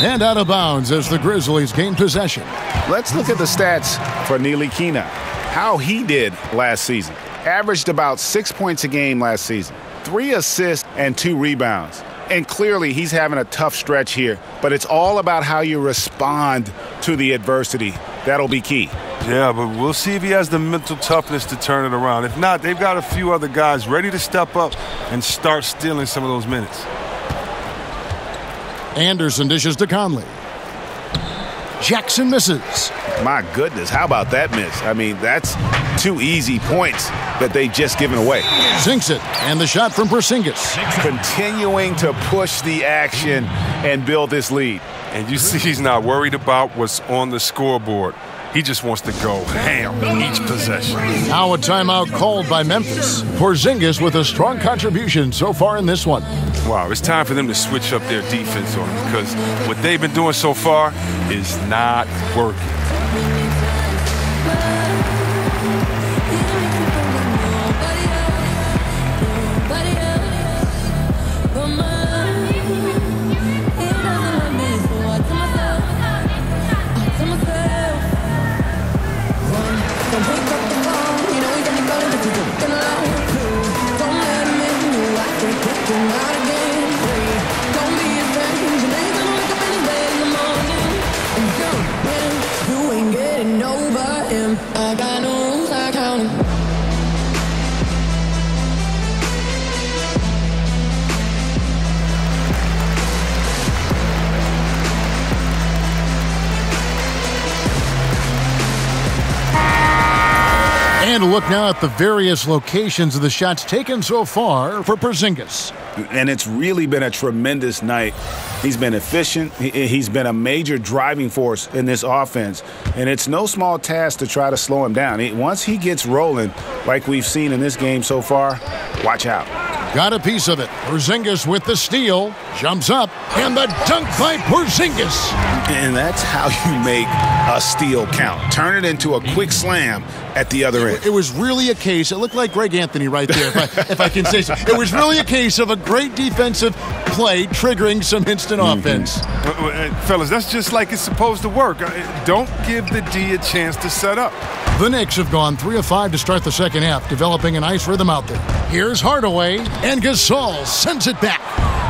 And out of bounds as the Grizzlies gain possession. Let's look at the stats for Ntilikina. How he did last season. Averaged about 6 points a game last season. 3 assists and 2 rebounds. And clearly he's having a tough stretch here. But it's all about how you respond to the adversity. That'll be key. Yeah, but we'll see if he has the mental toughness to turn it around. If not, they've got a few other guys ready to step up and start stealing some of those minutes. Anderson dishes to Conley. Jackson misses. My goodness, how about that miss? I mean, that's 2 easy points that they've just given away. Sinks it, and the shot from Porziņģis. Continuing to push the action and build this lead. And you see he's not worried about what's on the scoreboard. He just wants to go ham each possession. Now a timeout called by Memphis. Porziņģis with a strong contribution so far in this one. Wow, it's time for them to switch up their defense on him because what they've been doing so far is not working. And a look now at the various locations of the shots taken so far for Porziņģis. And it's really been a tremendous night. He's been efficient. He's been a major driving force in this offense. And it's no small task to try to slow him down. Once he gets rolling, like we've seen in this game so far, watch out. Got a piece of it. Porziņģis with the steal. Jumps up. And the dunk by Porziņģis. And that's how you make a steal count. Turn it into a quick slam at the other end. It was really a case. It looked like Greg Anthony right there, if I can say so. It was really a case of a great defensive play triggering some instant offense. Fellas, that's just like it's supposed to work. Don't give the D a chance to set up. The Knicks have gone 3 of 5 to start the second half, developing a nice rhythm out there. Here's Hardaway, and Gasol sends it back.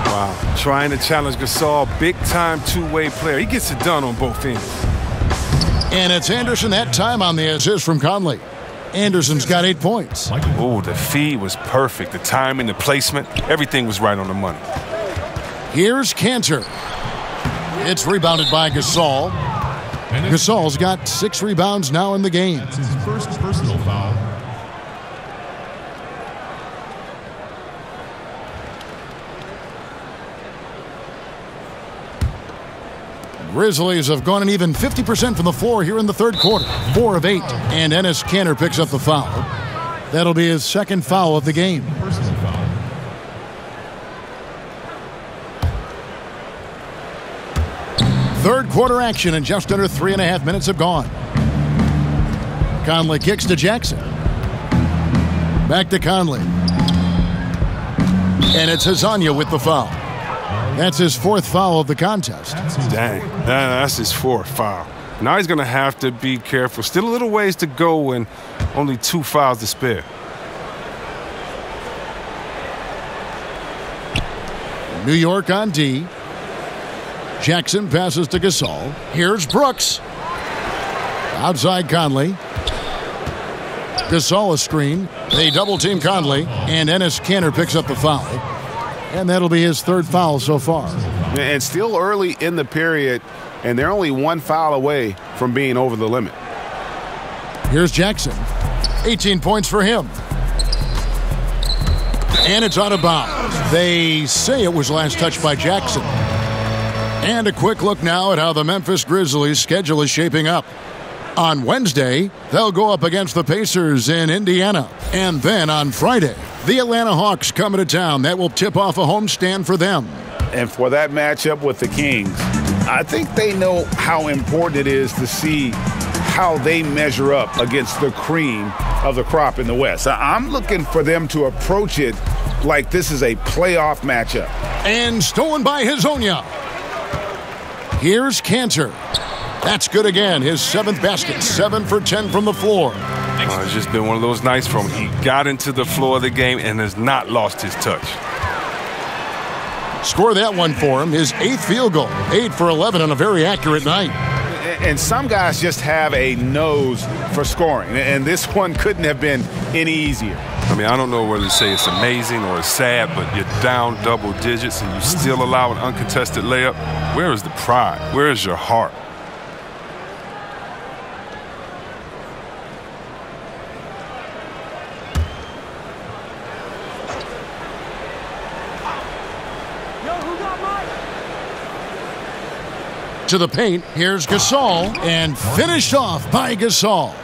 Wow, trying to challenge Gasol, big-time two-way player. He gets it done on both ends. And it's Anderson that time on the assist from Conley. Anderson's got 8 points. Oh, the feed was perfect. The timing, the placement, everything was right on the money. Here's Cantor. It's rebounded by Gasol. Gasol's got 6 rebounds now in the game. That's his first personal foul. Grizzlies have gone an even 50% from the floor here in the third quarter. 4 of 8. And Enes Kanter picks up the foul. That'll be his second foul of the game. Personal foul. Third quarter action, and just under 3.5 minutes have gone. Conley kicks to Jackson. Back to Conley. And it's Hezonja with the foul. That's his 4th foul of the contest. Dang, that's his 4th foul. Now he's going to have to be careful. Still a little ways to go and only 2 fouls to spare. New York on D. Jackson passes to Gasol. Here's Brooks. Outside Conley. Gasol a screen. They double-team Conley, and Enes Kanter picks up the foul. And that'll be his 3rd foul so far. And still early in the period, and they're only 1 foul away from being over the limit. Here's Jackson. 18 points for him. And it's out of bounds. They say it was last touched by Jackson. And a quick look now at how the Memphis Grizzlies' schedule is shaping up. On Wednesday, they'll go up against the Pacers in Indiana. And then on Friday, the Atlanta Hawks coming to town. That will tip off a homestand for them. And for that matchup with the Kings, I think they know how important it is to see how they measure up against the cream of the crop in the West. I'm looking for them to approach it like this is a playoff matchup. And stolen by Hezonja. Here's Cantor. That's good again. His 7th basket. 7 for 10 from the floor. It's just been one of those nights from he got into the floor of the game and has not lost his touch. Score that one for him. His 8th field goal. 8 for 11 on a very accurate night. And some guys just have a nose for scoring. And this one couldn't have been any easier. I mean, I don't know whether to say it's amazing or it's sad, but you're down double digits and you still allow an uncontested layup. Where is the pride? Where is your heart? To the paint, here's Gasol, and finished off by Gasol.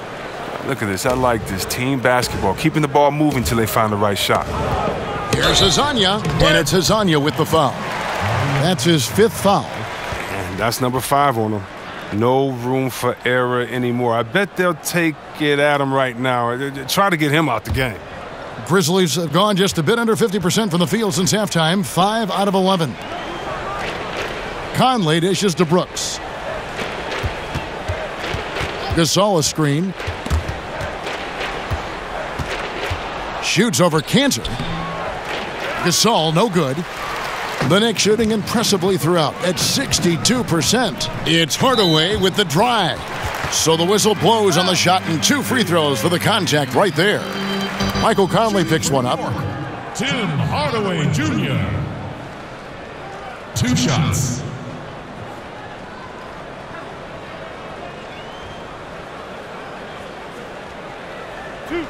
Look at this. I like this team basketball, keeping the ball moving until they find the right shot. Here's Hezonja, and it's Hezonja with the foul. That's his 5th foul. And that's number 5 on him. No room for error anymore. I bet they'll take it at him right now. Try to get him out the game. Grizzlies have gone just a bit under 50% from the field since halftime, 5 out of 11. Conley dishes to Brooks. Gasol a screen. Shoots over Cantor. Gasol no good. The Knicks shooting impressively throughout at 62%. It's Hardaway with the drive. So the whistle blows on the shot and 2 free throws for the contact right there. Michael Conley picks one up. Tim Hardaway Jr. 2 shots. Two.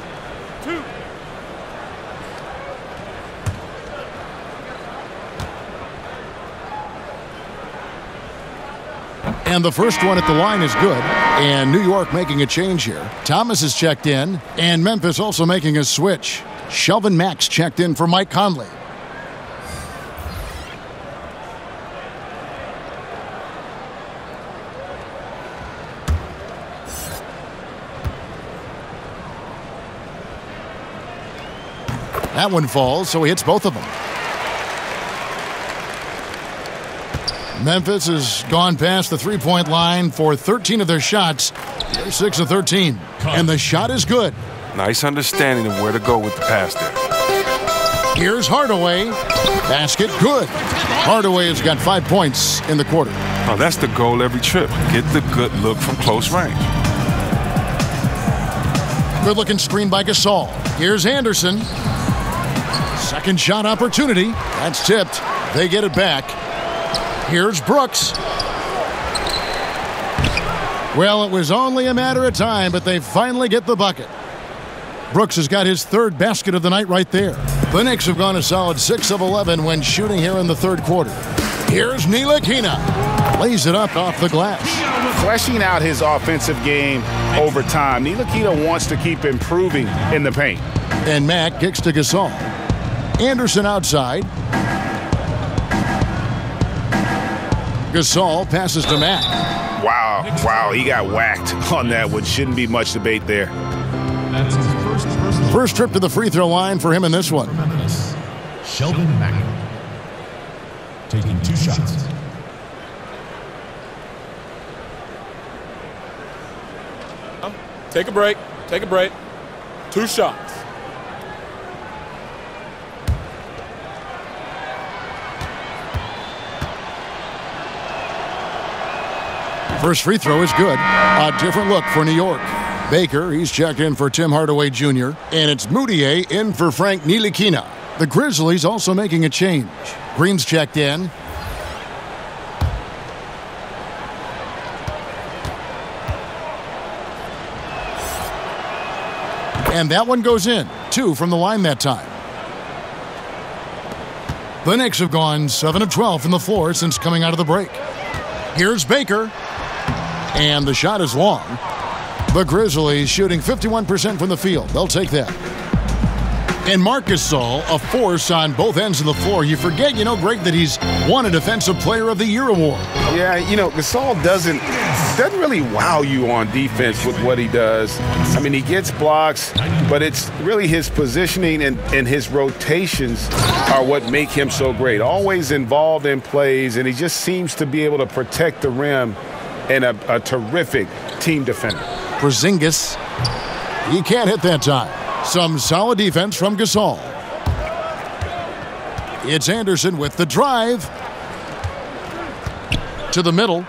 And the first one at the line is good. And New York making a change here. Thomas is checked in, and Memphis also making a switch. Shelvin Max checked in for Mike Conley. That one falls, so he hits both of them. Memphis has gone past the three-point line for 13 of their shots. They're 6 of 13. And the shot is good. Nice understanding of where to go with the pass there. Here's Hardaway. Basket good. Hardaway has got 5 points in the quarter. Oh, that's the goal every trip. Get the good look from close range. Good-looking screen by Gasol. Here's Anderson. Second shot opportunity. That's tipped. They get it back. Here's Brooks. Well, it was only a matter of time, but they finally get the bucket. Brooks has got his third basket of the night right there. The Knicks have gone a solid 6 of 11 when shooting here in the third quarter. Here's Ntilikina. Lays it up off the glass. Fleshing out his offensive game over time. Ntilikina wants to keep improving in the paint. And Mack kicks to Gasol. Anderson outside. Gasol passes to Mack. Wow, he got whacked on that one. Shouldn't be much debate there. That's his first trip to the free throw line for him in this one. Shelvin Mack taking 2 shots. Take a break. 2 shots. First free throw is good. A different look for New York. Baker, he's checked in for Tim Hardaway Jr. And it's Moutier in for Frank Ntilikina. The Grizzlies also making a change. Green's checked in. And that one goes in. 2 from the line that time. The Knicks have gone 7 of 12 from the floor since coming out of the break. Here's Baker. And the shot is long. The Grizzlies shooting 51% from the field. They'll take that. And Marc Gasol, a force on both ends of the floor. You forget, Greg, that he's won a Defensive Player of the Year award. Yeah, Gasol doesn't really wow you on defense with what he does. I mean, he gets blocks, but it's really his positioning and his rotations are what make him so great. Always involved in plays, and he just seems to be able to protect the rim and a terrific team defender. Porziņģis, he can't hit that time. Some solid defense from Gasol. It's Anderson with the drive. To the middle.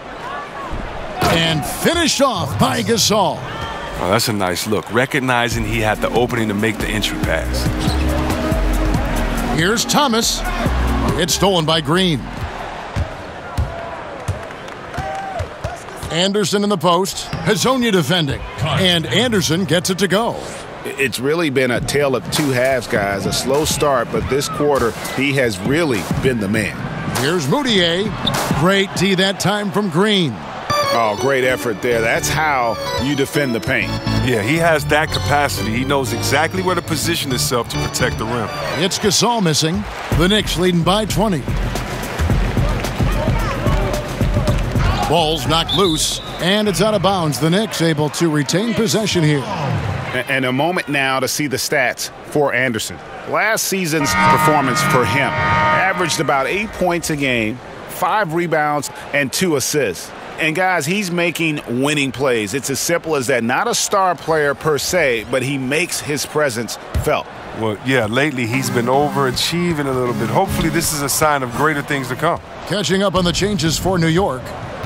And finished off by Gasol. Oh, that's a nice look. Recognizing he had the opening to make the entry pass. Here's Thomas. It's stolen by Green. Anderson in the post. Hezonja defending. And Anderson gets it to go. It's really been a tale of 2 halves, guys. A slow start, but this quarter, he has really been the man. Here's Moutier. Great D that time from Green. Oh, great effort there. That's how you defend the paint. Yeah, he has that capacity. He knows exactly where to position himself to protect the rim. It's Gasol missing. The Knicks leading by 20. Ball's knocked loose, and it's out of bounds. The Knicks able to retain possession here. And a moment now to see the stats for Anderson. Last season's performance for him averaged about 8 points a game, 5 rebounds, and 2 assists. And guys, he's making winning plays. It's as simple as that. Not a star player per se, but he makes his presence felt. Well, yeah, lately he's been overachieving a little bit. Hopefully this is a sign of greater things to come. Catching up on the changes for New York.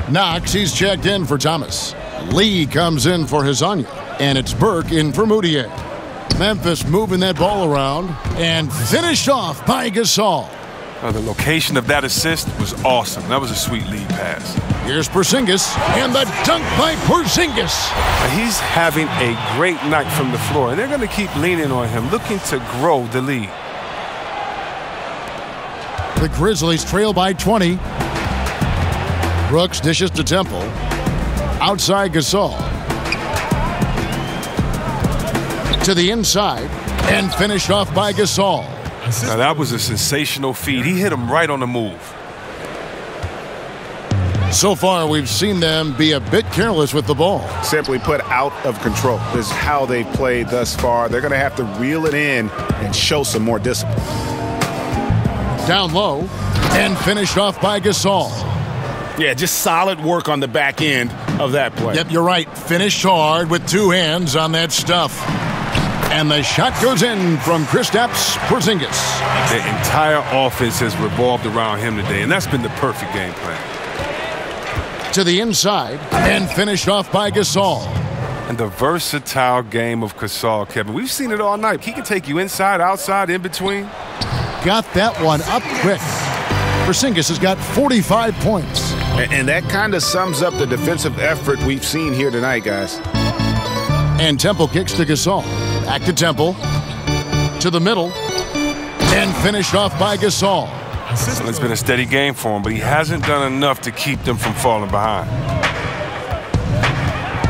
Knox, he's checked in for Thomas. Lee comes in for Hezonja. And it's Burke in for Moutier. Memphis moving that ball around and finished off by Gasol. The location of that assist was awesome. That was a sweet lead pass. Here's Porziņģis, and the dunk by Porziņģis. He's having a great night from the floor, and they're going to keep leaning on him, looking to grow the lead. The Grizzlies trail by 20. Brooks dishes to Temple. Outside Gasol. To the inside, and finished off by Gasol. Now that was a sensational feed. He hit him right on the move. So far, we've seen them be a bit careless with the ball. Simply put, out of control. This is how they've played thus far. They're going to have to reel it in and show some more discipline. Down low, and finished off by Gasol. Yeah, just solid work on the back end of that play. Yep, you're right. Finished hard with two hands on that stuff. And the shot goes in from Kristaps Porziņģis. The entire offense has revolved around him today, and that's been the perfect game plan. To the inside, and finished off by Gasol. And the versatile game of Gasol, Kevin. We've seen it all night. He can take you inside, outside, in between. Got that one up quick. Porziņģis has got 45 points. And that kind of sums up the defensive effort we've seen here tonight, guys. And Temple kicks to Gasol. Back to Temple. To the middle. And finished off by Gasol. Well, it's been a steady game for him, but he hasn't done enough to keep them from falling behind.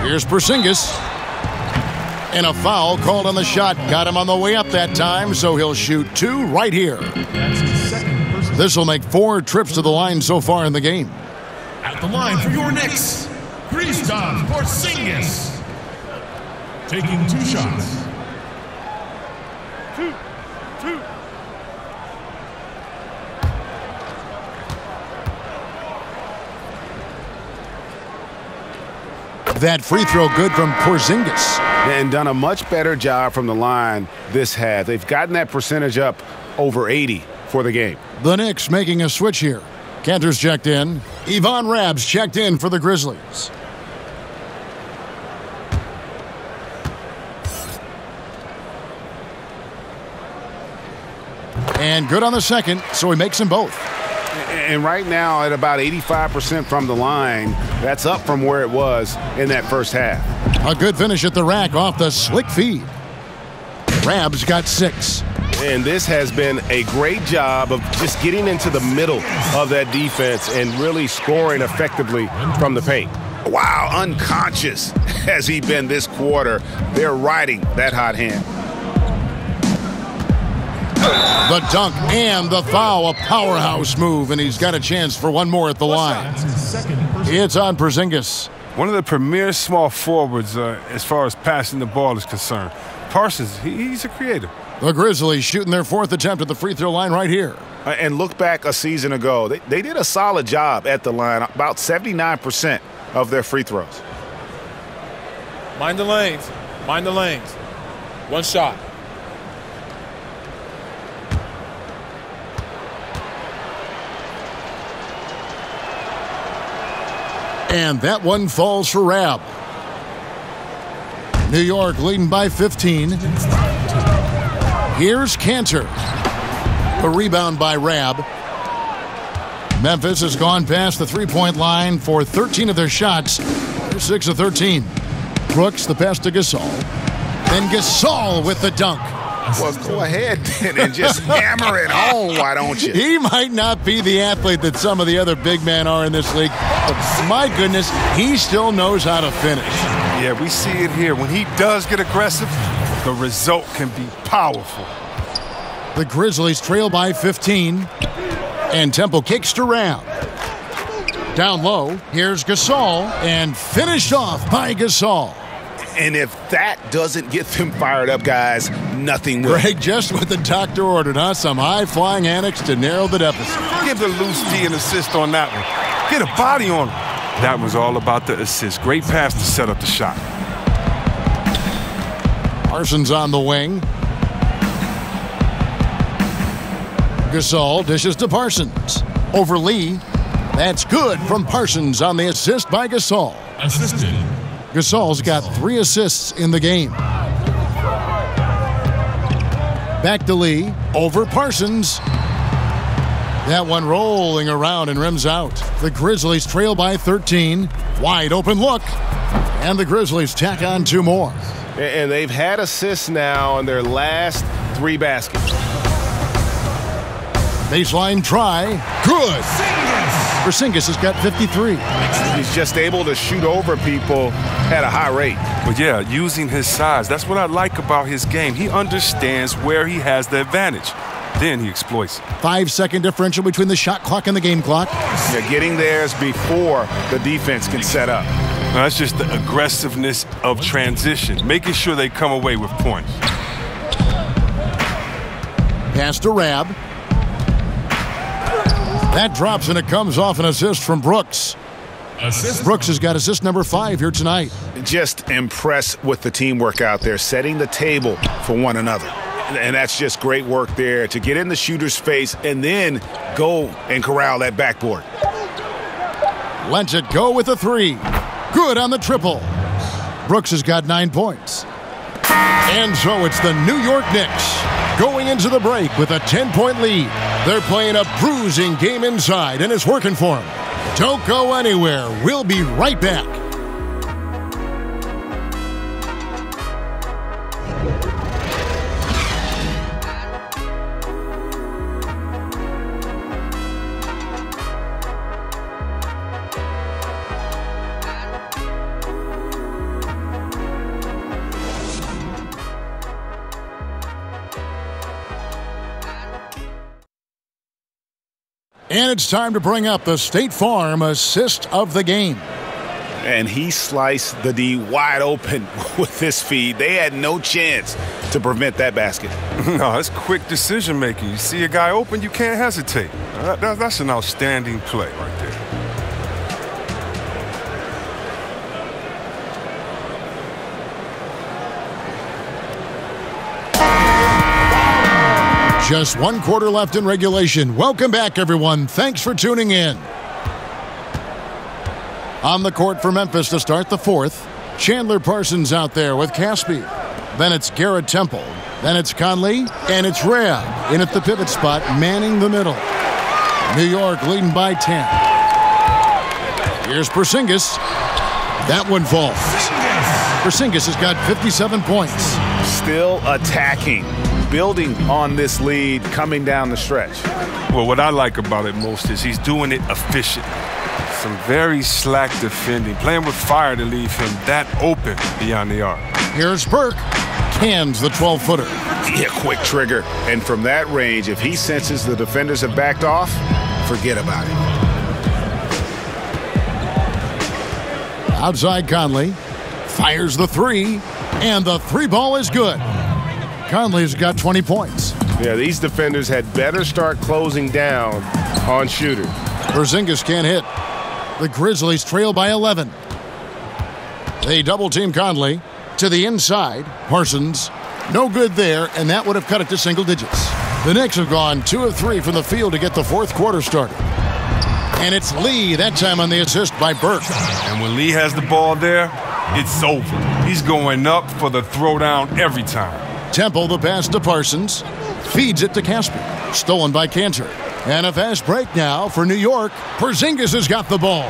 Here's Porziņģis. And a foul called on the shot. Got him on the way up that time, so he'll shoot two right here. This will make 4 trips to the line so far in the game. At the line for your Knicks, Kristaps Porziņģis. Taking 2 shots. Two. That free throw good from Porziņģis. And done a much better job from the line this half. They've gotten that percentage up over 80 for the game. The Knicks making a switch here. Cantor's checked in. Ivan Rab's checked in for the Grizzlies. And good on the second, so he makes them both. And right now at about 85% from the line, that's up from where it was in that first half. A good finish at the rack off the slick feed. Rab's got 6. And this has been a great job of just getting into the middle of that defense and really scoring effectively from the paint. Wow, unconscious has he been this quarter. They're riding that hot hand. The dunk and the foul, a powerhouse move, and he's got a chance for one more at the line. It's on Porziņģis. One of the premier small forwards as far as passing the ball is concerned. Parsons, he's a creator. The Grizzlies shooting their 4th attempt at the free throw line right here. And look back a season ago. They did a solid job at the line, about 79% of their free throws. Mind the lanes. Mind the lanes. 1 shot. And that one falls for Rab. New York leading by 15. Here's Cantor. A rebound by Rab. Memphis has gone past the three-point line for 13 of their shots. They're 6 of 13. Brooks the pass to Gasol. Then Gasol with the dunk. Well, go ahead and just hammer it home, why don't you? He might not be the athlete that some of the other big men are in this league, but my goodness, he still knows how to finish. Yeah, we see it here. When he does get aggressive, the result can be powerful. The Grizzlies trail by 15, and Temple kicks to Rab. Down low, here's Gasol, and finished off by Gasol. And if that doesn't get them fired up, guys, nothing will. Greg, just what the doctor ordered, huh? Some high-flying annex to narrow the deficit. Give the loose D an assist on that one. Get a body on him. That was all about the assist. Great pass to set up the shot. Parsons on the wing. Gasol dishes to Parsons. Over Lee. That's good from Parsons on the assist by Gasol. Assisted. Gasol's got 3 assists in the game. Back to Lee. Over Parsons. That one rolling around and rims out. The Grizzlies trail by 13. Wide open look. And the Grizzlies tack on 2 more. And they've had assists now in their last 3 baskets. Baseline try. Good. Porziņģis has got 53. He's just able to shoot over people at a high rate. But yeah, using his size, that's what I like about his game. He understands where he has the advantage. Then he exploits it. 5-second differential between the shot clock and the game clock. Yeah, getting theirs before the defense can set up. Now, that's just the aggressiveness of transition, making sure they come away with points. Pass to Rab. That drops and it comes off an assist from Brooks. Brooks has got assist number 5 here tonight. Just impressed with the teamwork out there, setting the table for one another. And that's just great work there to get in the shooter's face and then go and corral that backboard. Lets it go with a 3. Good on the triple. Brooks has got 9 points. And so it's the New York Knicks going into the break with a 10-point lead. They're playing a bruising game inside, and it's working for them. Don't go anywhere. We'll be right back. And it's time to bring up the State Farm assist of the game. And he sliced the D wide open with this feed. They had no chance to prevent that basket. No, it's quick decision making. You see a guy open, you can't hesitate. That's an outstanding play right there. Just 1 quarter left in regulation. Welcome back, everyone. Thanks for tuning in. On the court for Memphis to start the 4th. Chandler Parsons out there with Caspi. Then it's Garrett Temple. Then it's Conley. And it's Rab in at the pivot spot, manning the middle. New York leading by 10. Here's Porziņģis. That one falls. Porziņģis has got 57 points. Still attacking. Building on this lead coming down the stretch. Well, what I like about it most is he's doing it efficiently. Some very slack defending, playing with fire to leave him that open beyond the arc. Here's Burke. Cans the 12-footer. Yeah, quick trigger. And from that range, if he senses the defenders have backed off, forget about it. Outside Conley. Fires the 3. And the 3-ball is good. Conley's got 20 points. Yeah, these defenders had better start closing down on shooter. Porziņģis can't hit. The Grizzlies trail by 11. They double-team Conley to the inside. Parsons, no good there, and that would have cut it to single digits. The Knicks have gone 2 of 3 from the field to get the 4th quarter started. And it's Lee, that time on the assist by Burke. And when Lee has the ball there, it's over. He's going up for the throwdown every time. Temple, the pass to Parsons. Feeds it to Caspi. Stolen by Cantor. And a fast break now for New York. Porziņģis has got the ball.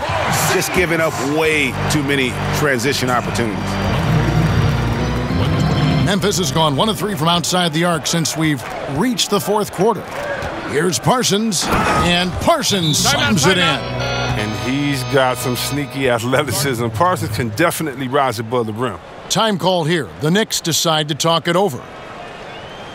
Just giving up way too many transition opportunities. Memphis has gone 1 of 3 from outside the arc since we've reached the 4th quarter. Here's Parsons. And Parsons slams it in. And he's got some sneaky athleticism. Parsons can definitely rise above the rim. Time call here. The Knicks decide to talk it over.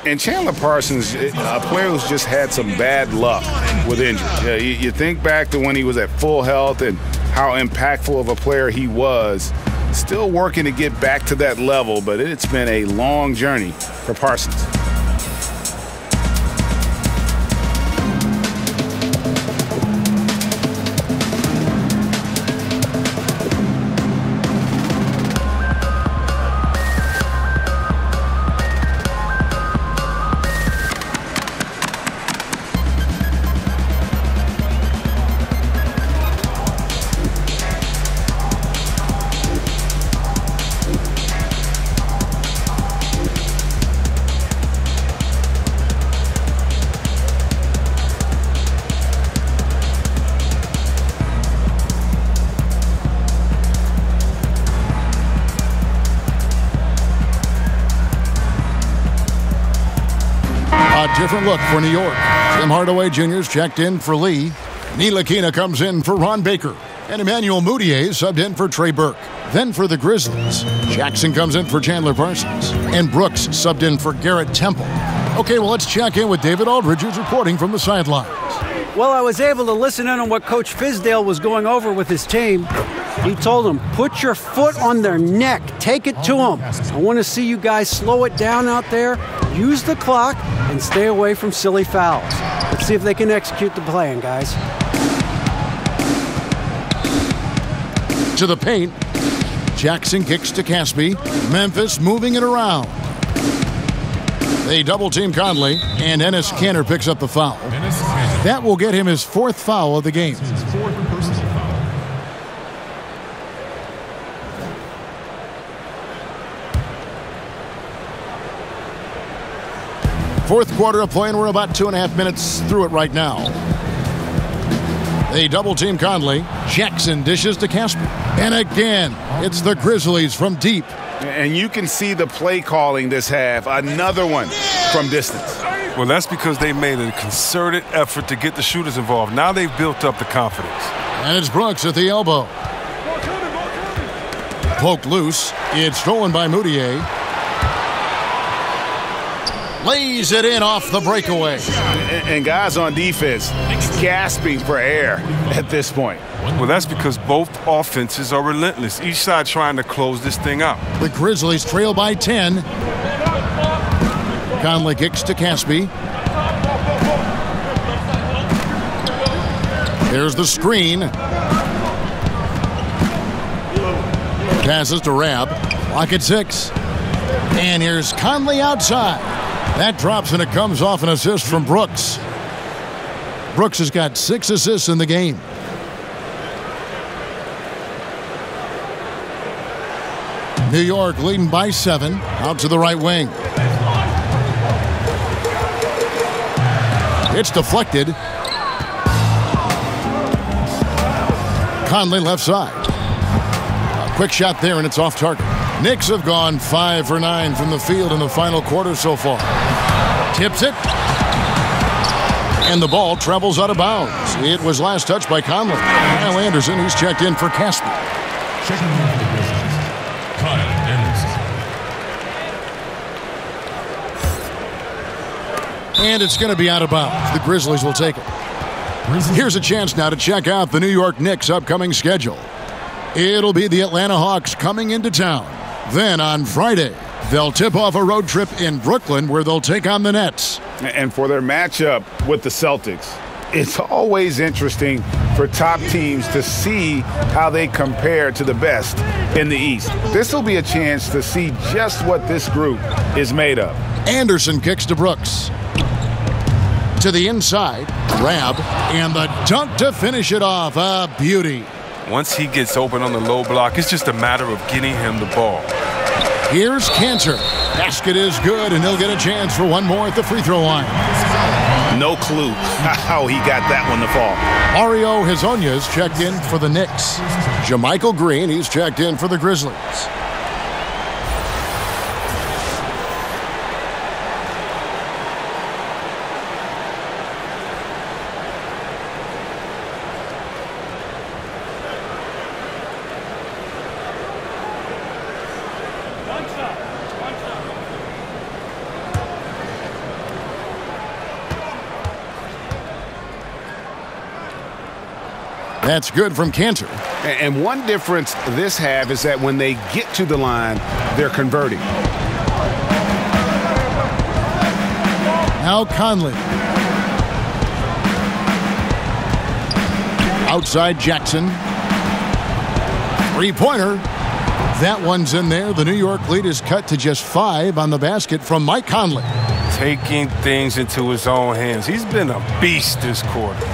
And Chandler Parsons, a player who's just had some bad luck with injuries. You think back to when he was at full health and how impactful of a player he was. Still working to get back to that level, but it's been a long journey for Parsons. A different look for New York. Tim Hardaway Jr.'s checked in for Lee. Ntilikina comes in for Ron Baker. And Emmanuel Mudiay subbed in for Trey Burke. Then for the Grizzlies, Jackson comes in for Chandler Parsons. And Brooks subbed in for Garrett Temple. Okay, well, let's check in with David Aldridge, who's reporting from the sidelines. Well, I was able to listen in on what Coach Fizdale was going over with his team. He told them, put your foot on their neck. Take it to them. I want to see you guys slow it down out there, use the clock, and stay away from silly fouls. Let's see if they can execute the plan, guys. To the paint. Jackson kicks to Caspi. Memphis moving it around. They double-team Conley, and Enes Kanter picks up the foul. That will get him his 4th foul of the game. Fourth quarter of play, and we're about 2.5 minutes through it right now. They double-team Conley. Jackson dishes to Caspi. And again, it's the Grizzlies from deep. And you can see the play calling this half. Another one from distance. Well, that's because they made a concerted effort to get the shooters involved. Now they've built up the confidence. And it's Brooks at the elbow. Poked loose. It's stolen by Mudiay. Lays it in off the breakaway. And guys on defense gasping for air at this point. Well, that's because both offenses are relentless. Each side trying to close this thing out. The Grizzlies trail by 10. Conley kicks to Caspi. There's the screen. Passes to Rab. Lock at 6. And here's Conley outside. That drops and it comes off an assist from Brooks. Brooks has got 6 assists in the game. New York leading by 7. Out to the right wing. It's deflected. Conley left side. A quick shot there and it's off target. Knicks have gone 5 for 9 from the field in the final quarter so far. Tips it. And the ball travels out of bounds. It was last touched by Conley. Kyle Anderson, he's checked in for Caspi. Checking in for the Grizzlies, Kyle Anderson. And it's going to be out of bounds. The Grizzlies will take it. Here's a chance now to check out the New York Knicks' upcoming schedule. It'll be the Atlanta Hawks coming into town. Then on Friday, they'll tip off a road trip in Brooklyn where they'll take on the Nets. And for their matchup with the Celtics, it's always interesting for top teams to see how they compare to the best in the East. This will be a chance to see just what this group is made of. Anderson kicks to Brooks. To the inside, Rab, and the dunk to finish it off. A beauty. Once he gets open on the low block, it's just a matter of getting him the ball. Here's Kanter. Basket is good, and he'll get a chance for one more at the free throw line. No clue how he got that one to fall. Mario Hezonja's checked in for the Knicks. Jermichael Green, he's checked in for the Grizzlies. That's good from Kanter. And one difference this half is that when they get to the line, they're converting. Now Conley. Outside Jackson. Three-pointer. That one's in there. The New York lead is cut to just 5 on the basket from Mike Conley. Taking things into his own hands. He's been a beast this quarter.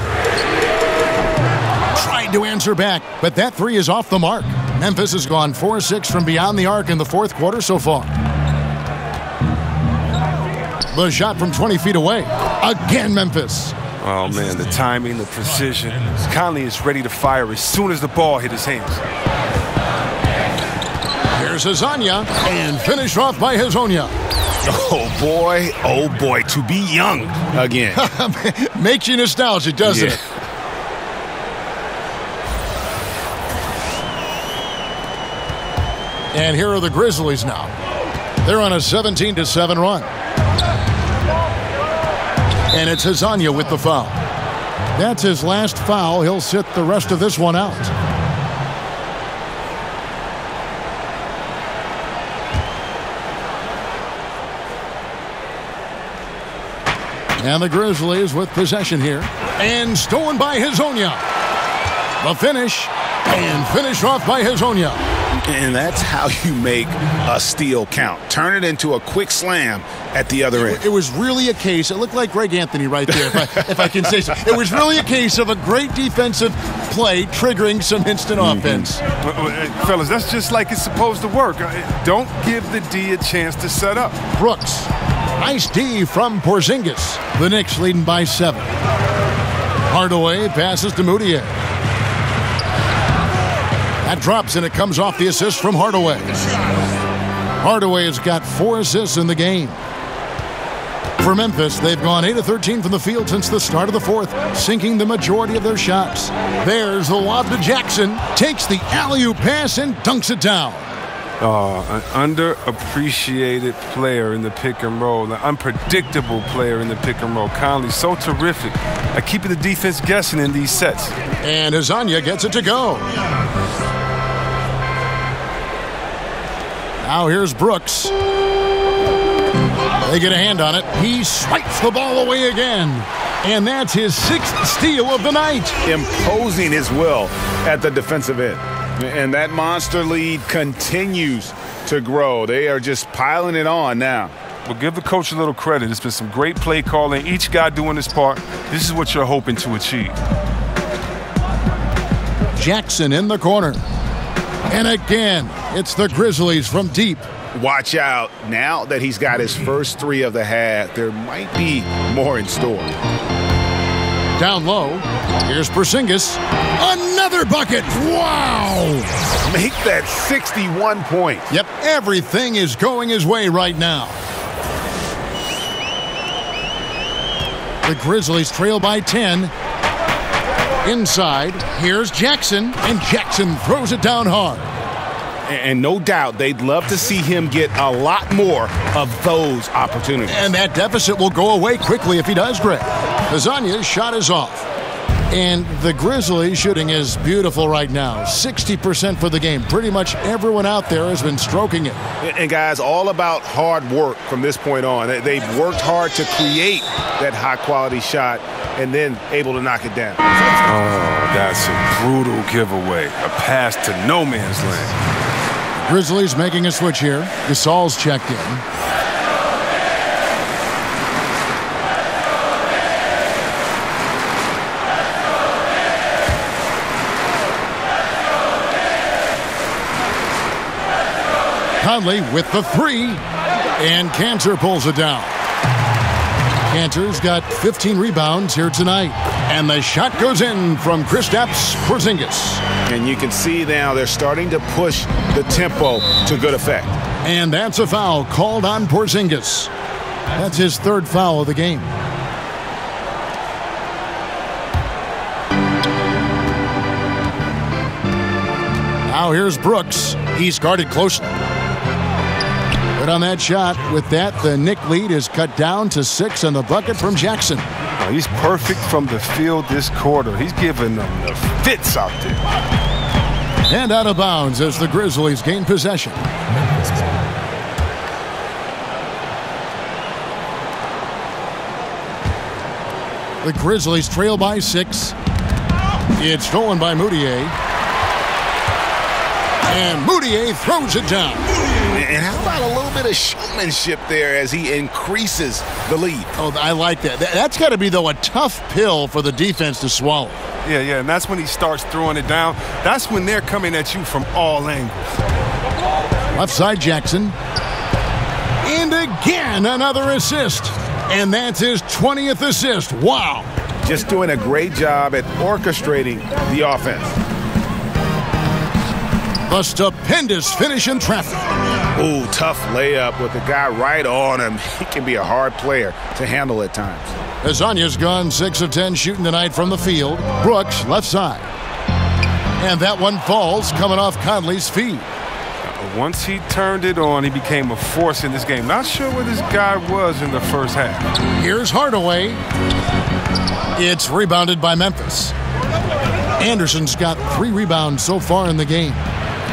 Tried to answer back, but that 3 is off the mark. Memphis has gone 4-6 from beyond the arc in the fourth quarter so far. The shot from 20 feet away. Again, Memphis. Oh, man, the timing, the precision. Conley is ready to fire as soon as the ball hit his hands. Here's Hezonja, and finished off by Hezonja. Oh boy, to be young again. Makes you nostalgic, doesn't it? And here are the Grizzlies now. They're on a 17-7 run. And it's Hezonja with the foul. That's his last foul. He'll sit the rest of this one out. And the Grizzlies with possession here. And stolen by Hezonja. The finish. And finished off by Hezonja. And that's how you make a steal count. Turn it into a quick slam at the other end. It was really a case. It looked like Greg Anthony right there, if I can say so. It was really a case of a great defensive play triggering some instant offense. Fellas, that's just like it's supposed to work. Don't give the D a chance to set up. Brooks. Nice D from Porziņģis. The Knicks leading by 7. Hardaway passes to Mudiay. That drops, and it comes off the assist from Hardaway. Hardaway has got 4 assists in the game. For Memphis, they've gone 8 of 13 from the field since the start of the 4th, sinking the majority of their shots. There's the lob to Jackson. Takes the alley-oop pass and dunks it down. An underappreciated player in the pick and roll, an unpredictable player in the pick and roll. Conley, so terrific at keeping the defense guessing in these sets. And Hezonja gets it to go. Now here's Brooks. They get a hand on it. He swipes the ball away again. And that's his 6th steal of the night. Imposing his will at the defensive end. And that monster lead continues to grow. They are just piling it on now. Well, give the coach a little credit. It's been some great play calling. Each guy doing his part. This is what you're hoping to achieve. Jackson in the corner. And again, it's the Grizzlies from deep. Watch out. Now that he's got his first 3 of the half, there might be more in store. Down low, here's Porziņģis. Another bucket! Wow! Make that 61 points. Yep, everything is going his way right now. The Grizzlies trail by 10. Inside, here's Jackson, and Jackson throws it down hard. And no doubt they'd love to see him get a lot more of those opportunities. And that deficit will go away quickly if he does, Greg. Hezonja's shot is off. And the Grizzlies shooting is beautiful right now. 60% for the game. Pretty much everyone out there has been stroking it. And guys, all about hard work from this point on. They've worked hard to create that high-quality shot and then able to knock it down. Oh, that's a brutal giveaway. A pass to no man's land. Grizzlies making a switch here. Gasol's checked in. Conley with the 3, and Cantor pulls it down. Cantor's got 15 rebounds here tonight, and the shot goes in from Kristaps Porziņģis. And you can see now they're starting to push the tempo to good effect. And that's a foul called on Porziņģis. That's his 3rd foul of the game. Now here's Brooks. He's guarded closely. But on that shot, with that, the Knick lead is cut down to 6 on the bucket from Jackson. Oh, he's perfect from the field this quarter. He's giving them the fits out there. And out of bounds as the Grizzlies gain possession. The Grizzlies trail by 6. It's stolen by Mudiay. And Mudiay throws it down. And how about a little bit of showmanship there as he increases the lead? Oh, I like that. That's got to be, though, a tough pill for the defense to swallow. Yeah, and that's when he starts throwing it down. That's when they're coming at you from all angles. Left side, Jackson. And again, another assist. And that's his 20th assist. Wow. Just doing a great job at orchestrating the offense. A stupendous finish in traffic. Ooh, tough layup with the guy right on him. He can be a hard player to handle at times. Azanya's gone 6 of 10 shooting tonight from the field. Brooks, left side. And that one falls coming off Conley's feet. Once he turned it on, he became a force in this game. Not sure where this guy was in the first half. Here's Hardaway. It's rebounded by Memphis. Anderson's got 3 rebounds so far in the game.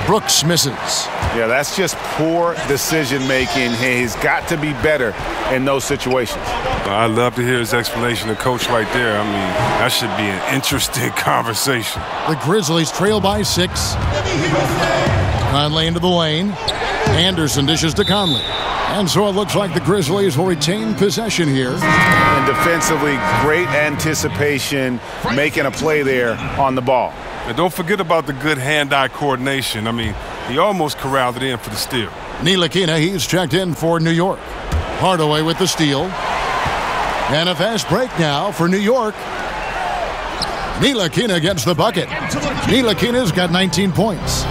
Brooks misses. Yeah, that's just poor decision-making. He's got to be better in those situations. I'd love to hear his explanation to Coach right there. I mean, that should be an interesting conversation. The Grizzlies trail by 6. Conley into the lane. Anderson dishes to Conley. And so it looks like the Grizzlies will retain possession here. And defensively, great anticipation, making a play there on the ball. And don't forget about the good hand-eye coordination. I mean, he almost corralled it in for the steal. Ntilikina, he's checked in for New York. Hardaway with the steal. And a fast break now for New York. Ntilikina gets the bucket. Ntilikina's got 19 points.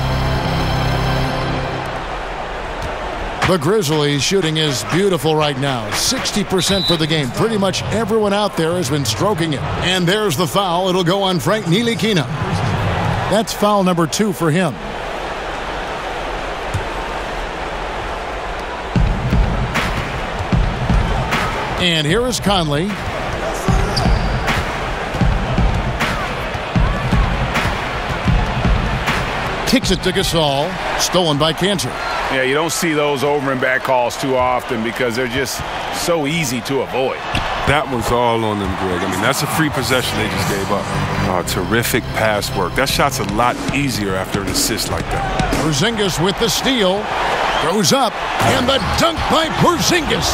The Grizzlies shooting is beautiful right now. 60% for the game. Pretty much everyone out there has been stroking it. And there's the foul. It'll go on Frank Ntilikina. That's foul number 2 for him. And here is Conley. Kicks it to Gasol. Stolen by Cantor. Yeah, you don't see those over and back calls too often because they're just so easy to avoid. That was all on them, Greg. I mean, that's a free possession they just gave up. Terrific pass work. That shot's a lot easier after an assist like that. Porziņģis with the steal. Goes up. And the dunk by Porziņģis.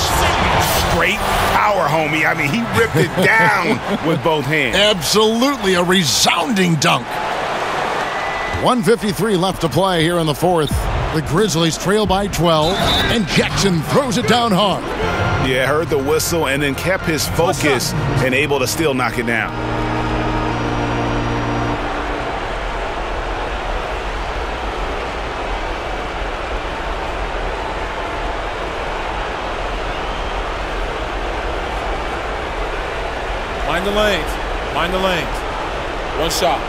Straight power, homie. I mean, he ripped it down with both hands. Absolutely a resounding dunk. 1:53 left to play here in the fourth. The Grizzlies trail by 12, and Jackson throws it down hard. Yeah, heard the whistle and then kept his focus and able to still knock it down. Mind the lanes. Mind the lanes. One shot.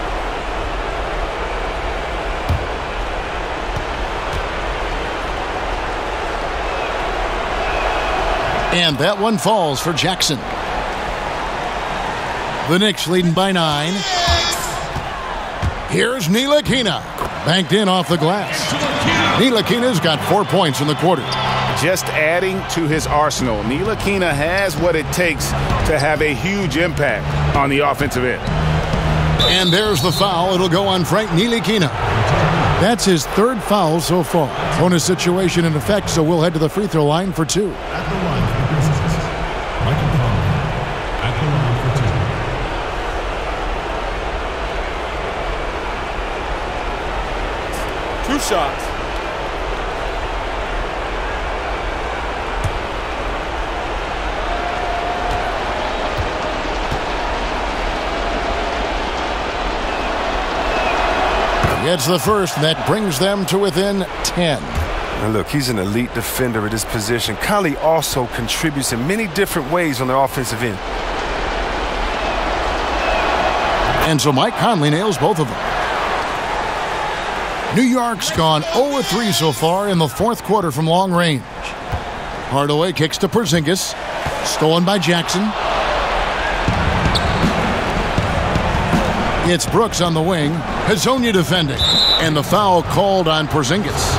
And that one falls for Jackson. The Knicks leading by 9. Here's Ntilikina. Banked in off the glass. Ntilikina's got 4 points in the quarter. Just adding to his arsenal. Ntilikina has what it takes to have a huge impact on the offensive end. And there's the foul. It'll go on Frank Ntilikina. That's his 3rd foul so far. Bonus situation in effect, so we'll head to the free throw line for 2. At the line for the Grizzlies, Michael Conley. At the line for 2. 2 shots. Gets the first, and that brings them to within 10. And look, he's an elite defender at his position. Conley also contributes in many different ways on the offensive end. And so Mike Conley nails both of them. New York's gone 0-3 so far in the fourth quarter from long range. Hardaway kicks to Porziņģis. Stolen by Jackson. It's Brooks on the wing. Hazonia defending. And the foul called on Porziņģis.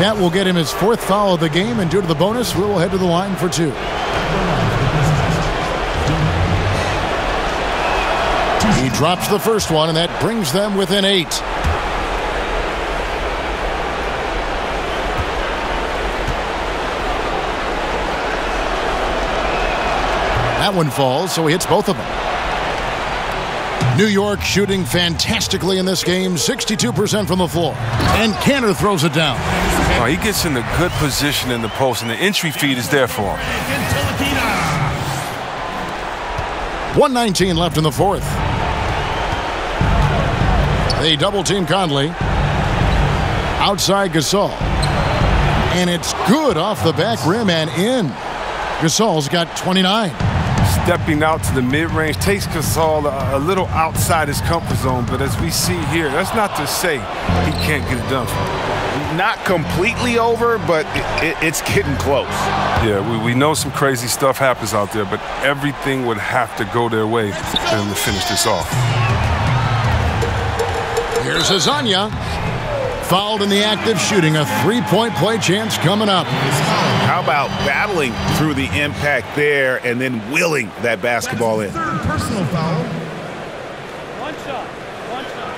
That will get him his 4th foul of the game, and due to the bonus, we will head to the line for 2. He drops the first one, and that brings them within 8. That one falls, so he hits both of them. New York shooting fantastically in this game, 62% from the floor. And Cantor throws it down. Oh, he gets in a good position in the post, and the entry feed is there for him. 1:19 left in the fourth. They double-team Conley. Outside Gasol. And it's good off the back rim and in. Gasol's got 29. Stepping out to the mid-range takes Gasol a little outside his comfort zone, but as we see here, that's not to say he can't get it done for him. Not completely over, but it's getting close. Yeah, we know some crazy stuff happens out there, but everything would have to go their way for them to finish this off. Here's Azania. Fouled in the act of shooting. A three-point play chance coming up. How about battling through the impact there and then willing that basketball in? Third personal foul. One shot. One shot.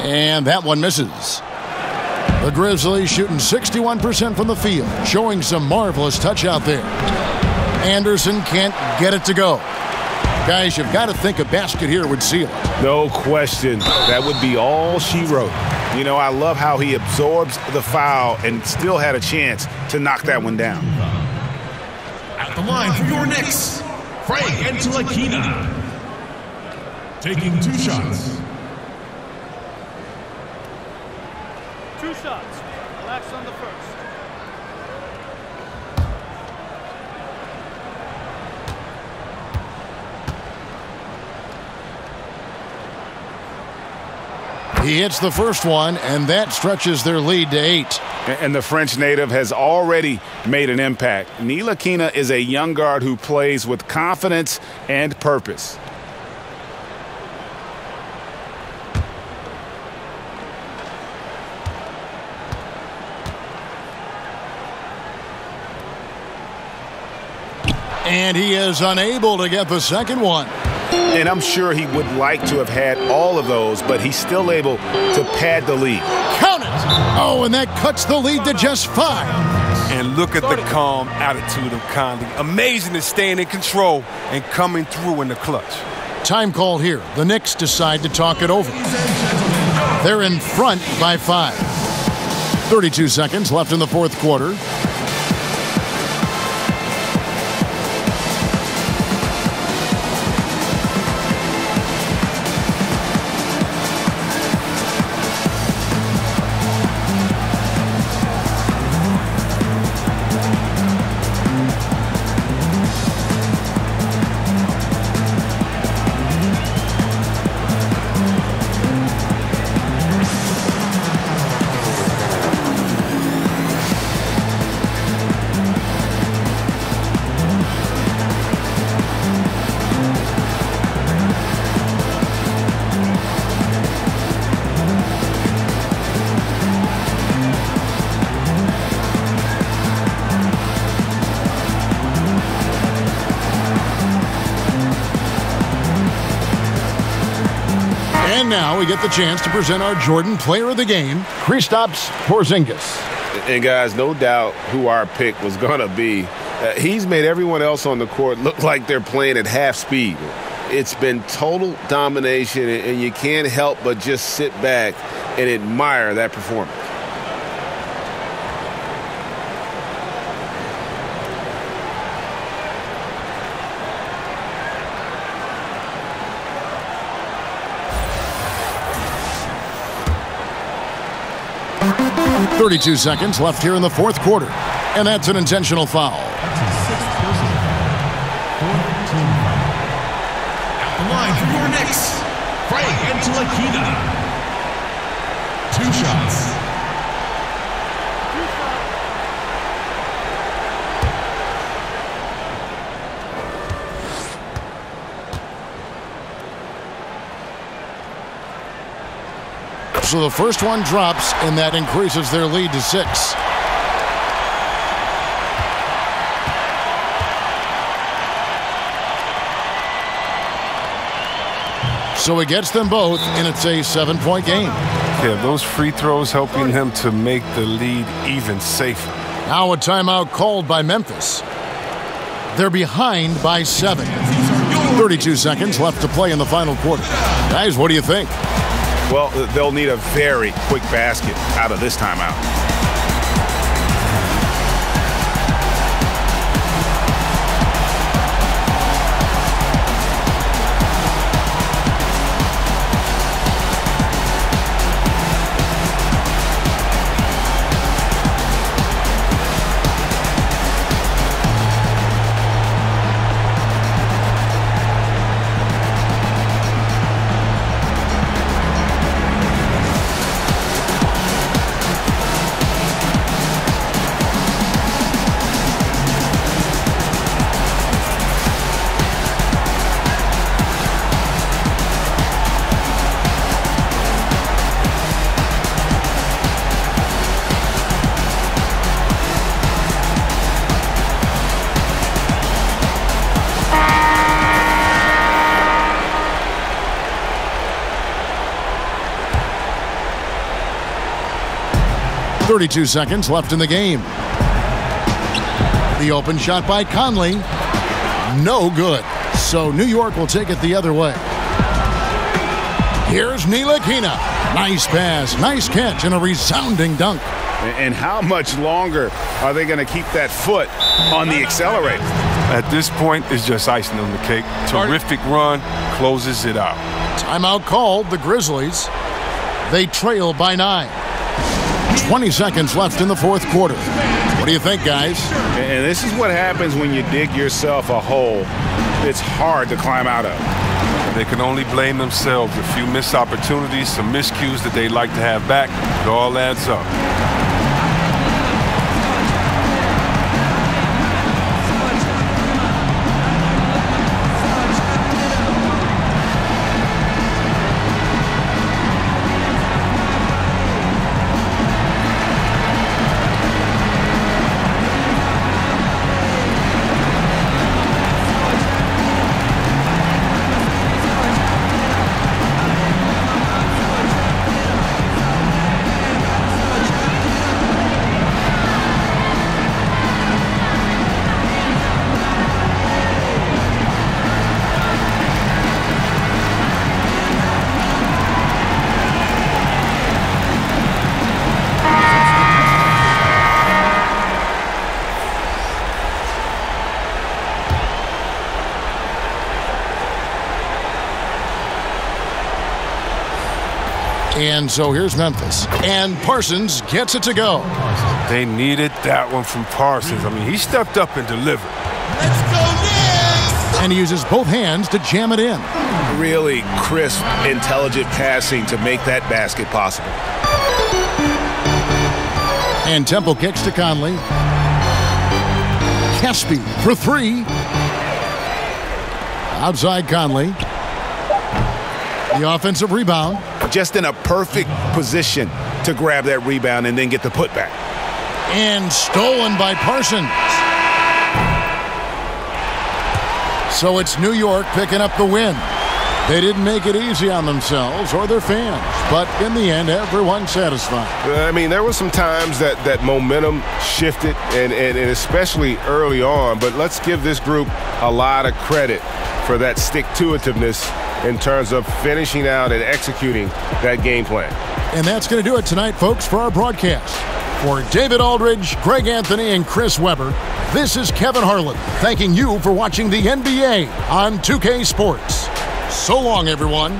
And that one misses. The Grizzlies shooting 61% from the field, showing some marvelous touch out there. Anderson can't get it to go. Guys, you've got to think a basket here would seal it. No question. That would be all she wrote. You know, I love how he absorbs the foul and still had a chance to knock that one down. At the line for your Knicks, Frank Ntilikina. Taking 2 shots. 2 shots. Relax on the first. He hits the first one, and that stretches their lead to 8. And the French native has already made an impact. Ntilikina is a young guard who plays with confidence and purpose. And he is unable to get the second one. And I'm sure he would like to have had all of those, but he's still able to pad the lead. Count it! Oh, and that cuts the lead to just 5. And look at the calm attitude of Conley. Amazing at staying in control and coming through in the clutch. Time call here. The Knicks decide to talk it over. They're in front by 5. 32 seconds left in the fourth quarter. And now we get the chance to present our Jordan Player of the Game, Kristaps Porziņģis. And guys, no doubt who our pick was going to be. He's made everyone else on the court look like they're playing at half speed. It's been total domination, and you can't help but just sit back and admire that performance. – 32 seconds left here in the fourth quarter. And that's an intentional foul. The line for your Knicks, Frank Ntilikina. 2 shots. So the first one drops, and that increases their lead to 6. So he gets them both, and it's a 7-point game. Yeah, those free throws helping him to make the lead even safer. Now a timeout called by Memphis. They're behind by 7. 32 seconds left to play in the final quarter. Guys, what do you think? Well, they'll need a very quick basket out of this timeout. 32 seconds left in the game. The open shot by Conley. No good. So New York will take it the other way. Here's Ntilikina. Nice pass, nice catch, and a resounding dunk. And how much longer are they going to keep that foot on the accelerator? At this point, it's just icing on the cake. Terrific run, closes it out. Timeout called, the Grizzlies. They trail by 9. 20 seconds left in the fourth quarter. What do you think, guys? And this is what happens when you dig yourself a hole it's hard to climb out of. They can only blame themselves. A few missed opportunities, some miscues that they'd like to have back. It all adds up. And so here's Memphis. And Parsons gets it to go. They needed that one from Parsons. I mean, he stepped up and delivered. Let's go Knicks! And he uses both hands to jam it in. Really crisp, intelligent passing to make that basket possible. And Temple kicks to Conley. Caspi for three. Outside Conley. The offensive rebound. Just in a perfect position to grab that rebound and then get the putback. And stolen by Parsons. So it's New York picking up the win. They didn't make it easy on themselves or their fans, but in the end, everyone's satisfied. I mean, there were some times that momentum shifted, and especially early on, but let's give this group a lot of credit for that stick-to-itiveness in terms of finishing out and executing that game plan. And that's going to do it tonight, folks, for our broadcast. For David Aldridge, Greg Anthony, and Chris Webber, this is Kevin Harlan thanking you for watching the NBA on 2K Sports. So long, everyone.